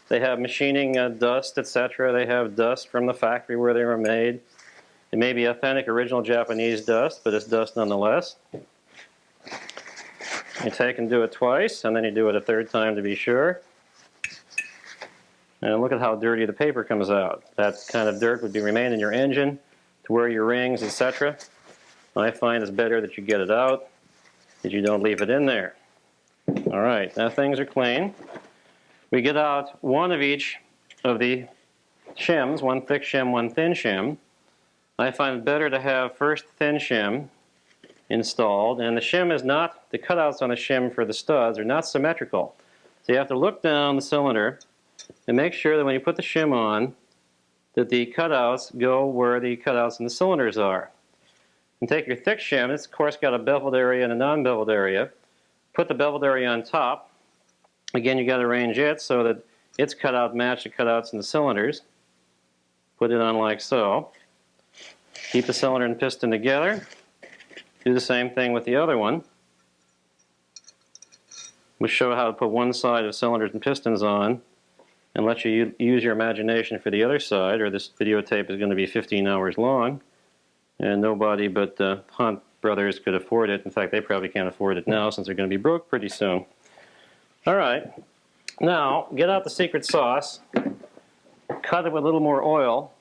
They have machining dust, etc. They have dust from the factory where they were made. It may be authentic original Japanese dust, but it's dust nonetheless. You take and do it twice, and then you do it a 3rd time to be sure. And look at how dirty the paper comes out. That kind of dirt would remain in your engine to wear your rings, etc. I find it's better that you get it out, that you don't leave it in there. Alright, now things are clean. We get out 1 of each of the shims, 1 thick shim, 1 thin shim. I find it better to have first thin shim installed, and the shim is not, the cutouts on the shim for the studs are not symmetrical. So you have to look down the cylinder and make sure that when you put the shim on, that the cutouts go where the cutouts in the cylinders are. And take your thick shim, it's of course got a beveled area and a non-beveled area. Put the beveled area on top. Again, you got to arrange it so that its cutout match the cutouts in the cylinders. Put it on like so. Keep the cylinder and piston together. Do the same thing with the other one. We'll show how to put one side of cylinders and pistons on and let you use your imagination for the other side, or this videotape is going to be 15 hours long. And nobody but the Hunt brothers could afford it. In fact, they probably can't afford it now since they're going to be broke pretty soon. Alright, now get out the secret sauce, cut it with a little more oil,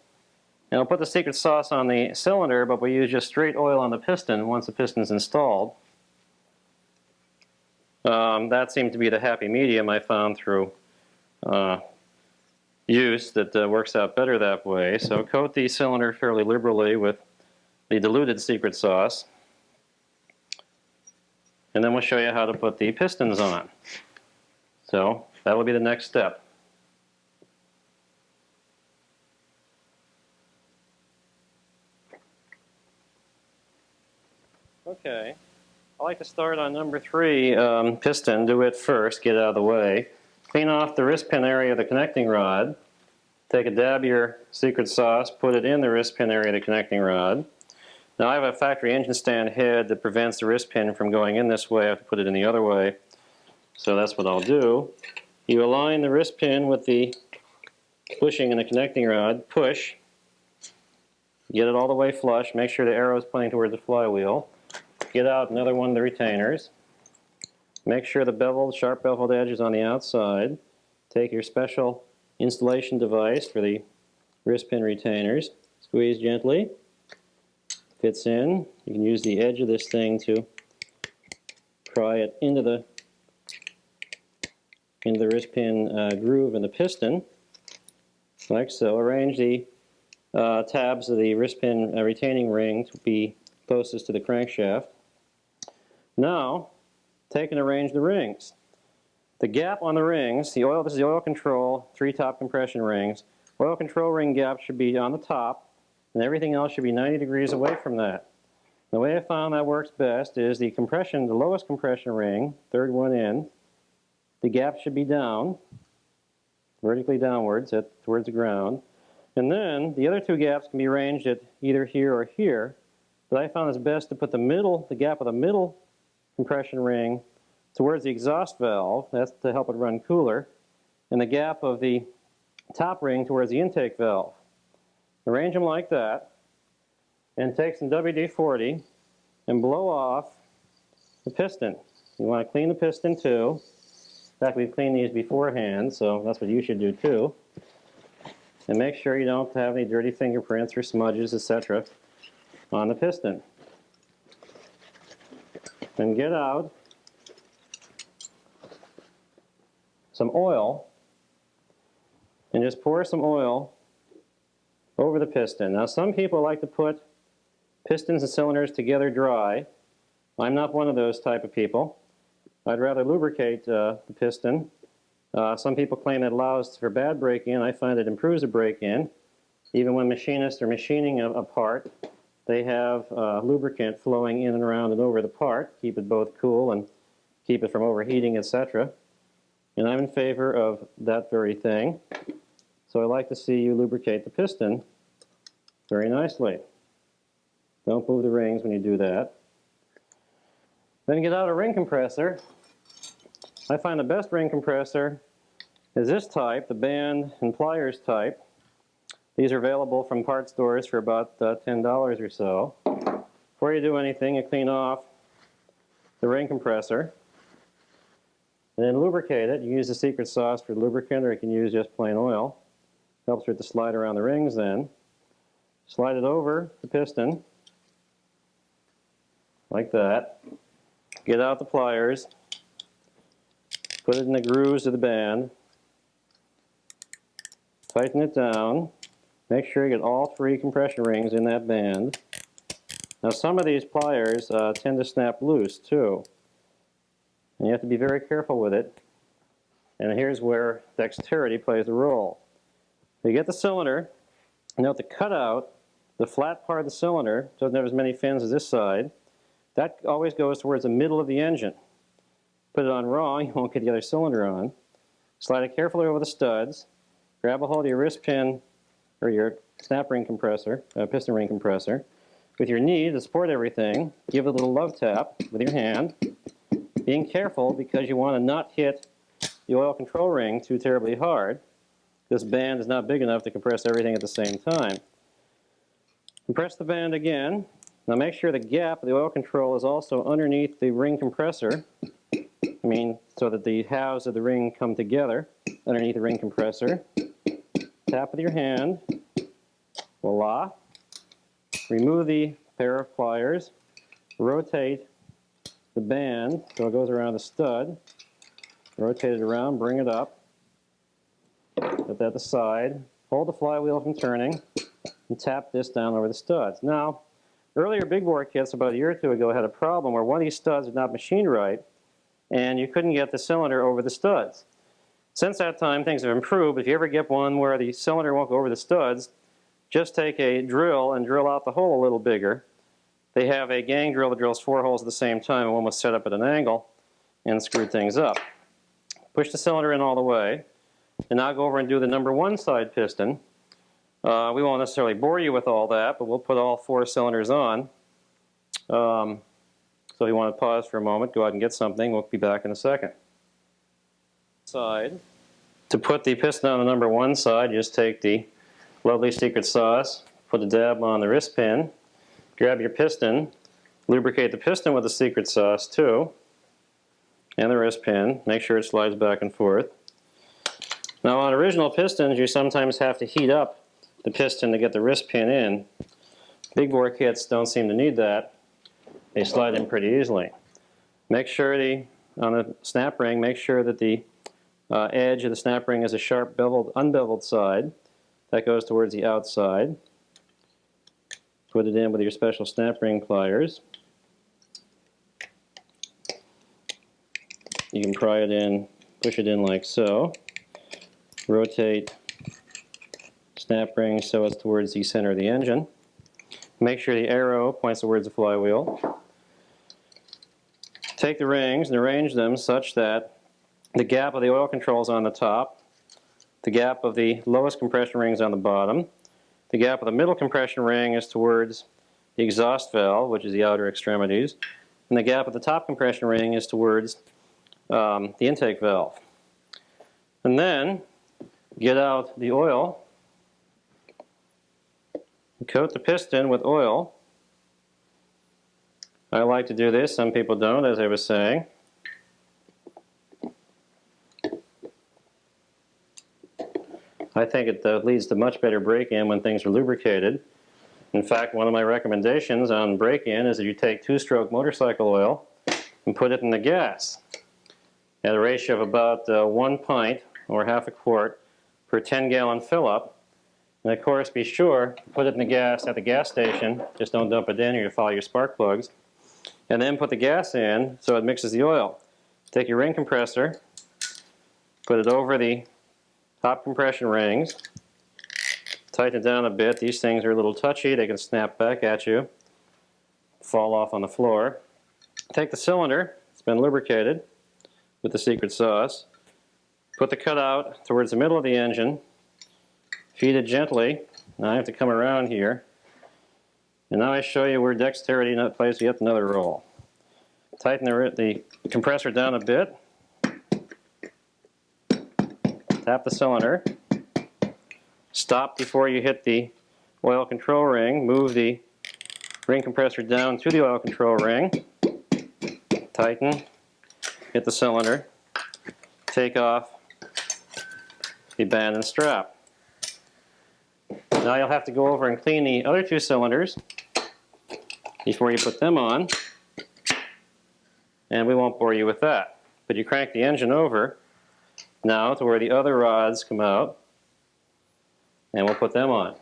and I'll put the secret sauce on the cylinder, but we use just straight oil on the piston once the piston's installed. That seemed to be the happy medium I found through use that works out better that way. So coat the cylinder fairly liberally with the diluted secret sauce, and then we'll show you how to put the pistons on. So that will be the next step. Okay, I like to start on number 3 piston, do it first, get it out of the way. Clean off the wrist pin area of the connecting rod. Take a dab of your secret sauce, put it in the wrist pin area of the connecting rod. Now I have a factory engine stand head that prevents the wrist pin from going in this way. I have to put it in the other way. So that's what I'll do. You align the wrist pin with the bushing in the connecting rod. Push. Get it all the way flush. Make sure the arrow is pointing towards the flywheel. Get out another one of the retainers. Make sure the beveled, sharp beveled edge is on the outside. Take your special installation device for the wrist pin retainers. Squeeze gently. Fits in. You can use the edge of this thing to pry it into the wrist pin groove in the piston, like so. Arrange the tabs of the wrist pin retaining ring to be closest to the crankshaft. Now, take and arrange the rings. The gap on the rings, this is the oil control, 3 top compression rings. Oil control ring gap should be on the top, and everything else should be 90 degrees away from that. The way I found that works best is the lowest compression ring, 3rd one in, the gap should be down, vertically downwards towards the ground. And then the other 2 gaps can be arranged at either here or here. But I found it's best to put the gap of the middle compression ring towards the exhaust valve. That's to help it run cooler. And the gap of the top ring towards the intake valve. Arrange them like that. And take some WD-40 and blow off the piston. You want to clean the piston too. In fact, we've cleaned these beforehand, so that's what you should do too. And make sure you don't have any dirty fingerprints or smudges, etc. on the piston. Then get out some oil and just pour some oil over the piston. Now some people like to put pistons and cylinders together dry. I'm not one of those type of people. I'd rather lubricate the piston. Some people claim it allows for bad break-in. I find it improves the break-in. Even when machinists are machining a part, they have lubricant flowing in and around and over the part, keep it both cool and keep it from overheating, etc. And I'm in favor of that very thing. So I like to see you lubricate the piston very nicely. Don't move the rings when you do that. Then get out a ring compressor. I find the best ring compressor is this type, the band and pliers type. These are available from part stores for about $10 or so. Before you do anything, you clean off the ring compressor and then lubricate it. You use the secret sauce for lubricant, or you can use just plain oil. Helps with the slide around the rings then. Slide it over the piston like that. Get out the pliers, put it in the grooves of the band, tighten it down, make sure you get all 3 compression rings in that band. Now some of these pliers tend to snap loose too, and you have to be very careful with it. And here's where dexterity plays a role. You get the cylinder, note the cutout, the flat part of the cylinder doesn't have as many fins as this side. That always goes towards the middle of the engine. Put it on wrong, you won't get the other cylinder on. Slide it carefully over the studs. Grab a hold of your wrist pin or your snap ring compressor, piston ring compressor. With your knee to support everything, give it a little love tap with your hand. Being careful because you want to not hit the oil control ring too terribly hard. This band is not big enough to compress everything at the same time. Compress the band again. Now make sure the gap of the oil control is also underneath the ring compressor. So that the halves of the ring come together underneath the ring compressor. Tap with your hand. Voila. Remove the pair of pliers. Rotate the band so it goes around the stud. Rotate it around, bring it up. Put that aside. Hold the flywheel from turning and tap this down over the studs. Now, earlier big bore kits about a year or 2 ago had a problem where one of these studs was not machined right, and you couldn't get the cylinder over the studs. Since that time, things have improved. If you ever get one where the cylinder won't go over the studs, just take a drill and drill out the hole a little bigger. they have a gang drill that drills 4 holes at the same time, and one was set up at an angle and screwed things up. Push the cylinder in all the way, and now go over and do the number 1 side piston. We won't necessarily bore you with all that, but we'll put all 4 cylinders on. So if you want to pause for a moment, go out and get something. We'll be back in a second. Side. To put the piston on the number 1 side, you just take the lovely secret sauce, put a dab on the wrist pin, grab your piston, lubricate the piston with the secret sauce too, and the wrist pin. Make sure it slides back and forth. Now on original pistons, you sometimes have to heat up the piston to get the wrist pin in. Big bore kits don't seem to need that. They slide in pretty easily. Make sure on the snap ring, make sure that the edge of the snap ring is a sharp beveled, unbeveled side. That goes towards the outside. Put it in with your special snap ring pliers. You can pry it in, push it in like so. Rotate snap ring so it's towards the center of the engine. Make sure the arrow points towards the flywheel. Take the rings and arrange them such that the gap of the oil control is on the top, the gap of the lowest compression ring is on the bottom, the gap of the middle compression ring is towards the exhaust valve, which is the outer extremities, and the gap of the top compression ring is towards the intake valve. And then get out the oil, coat the piston with oil. I like to do this, some people don't, as I was saying. I think it leads to much better break-in when things are lubricated. In fact, one of my recommendations on break-in is that you take 2-stroke motorcycle oil and put it in the gas at a ratio of about 1 pint or half a quart per 10-gallon fill-up. And of course, be sure to put it in the gas at the gas station. Just don't dump it in or you'll follow your spark plugs. And then put the gas in so it mixes the oil. Take your ring compressor, put it over the top compression rings, tighten it down a bit. These things are a little touchy. They can snap back at you, fall off on the floor. Take the cylinder, it's been lubricated with the secret sauce, put the cutout towards the middle of the engine, feed it gently. Now I have to come around here. And now I show you where dexterity plays yet another role. Tighten the compressor down a bit. Tap the cylinder. Stop before you hit the oil control ring. Move the ring compressor down to the oil control ring. Tighten. Hit the cylinder. Take off the band and strap. Now you'll have to go over and clean the other 2 cylinders before you put them on. And we won't bore you with that. But you crank the engine over now to where the other rods come out, and we'll put them on.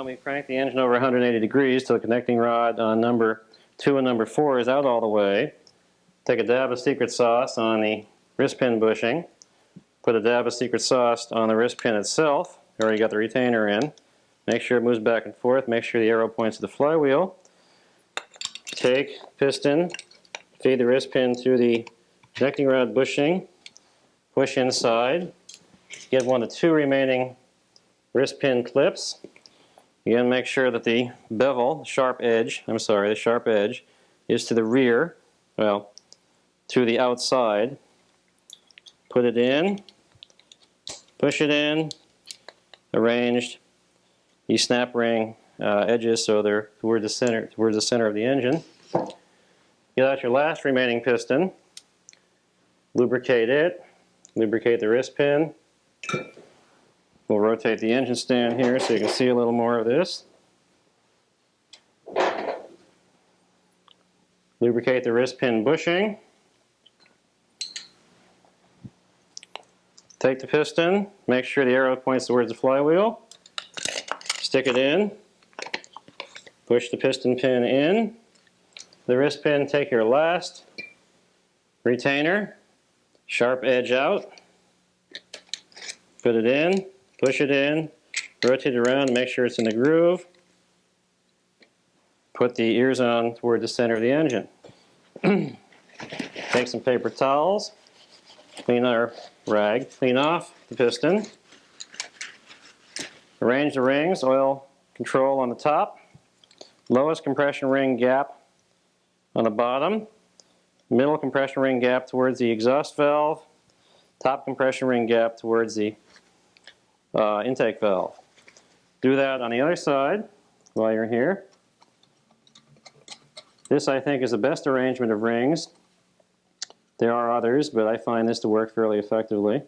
We crank the engine over 180 degrees till the connecting rod on number 2 and number 4 is out all the way. Take a dab of secret sauce on the wrist pin bushing. Put a dab of secret sauce on the wrist pin itself. You already got the retainer in. Make sure it moves back and forth. Make sure the arrow points to the flywheel. Take piston, feed the wrist pin through the connecting rod bushing. Push inside. Get 1 of 2 remaining wrist pin clips. Again, make sure that the bevel, the sharp edge is to the rear, well, to the outside. Put it in, push it in, arranged the snap ring edges so they're towards the center of the engine. Get out your last remaining piston, lubricate it, lubricate the wrist pin. We'll rotate the engine stand here so you can see a little more of this. Lubricate the wrist pin bushing. Take the piston, make sure the arrow points towards the flywheel. Stick it in. Push the piston pin in. The wrist pin, take your last retainer, sharp edge out. Put it in, push it in, Rotate it around to make sure it's in the groove. Put the ears on toward the center of the engine. Take some paper towels, clean our rag, clean off the piston. Arrange the rings, oil control on the top, lowest compression ring gap on the bottom, middle compression ring gap towards the exhaust valve, top compression ring gap towards the intake valve. Do that on the other side while you're here. This, I think, is the best arrangement of rings. There are others, but I find this to work fairly effectively.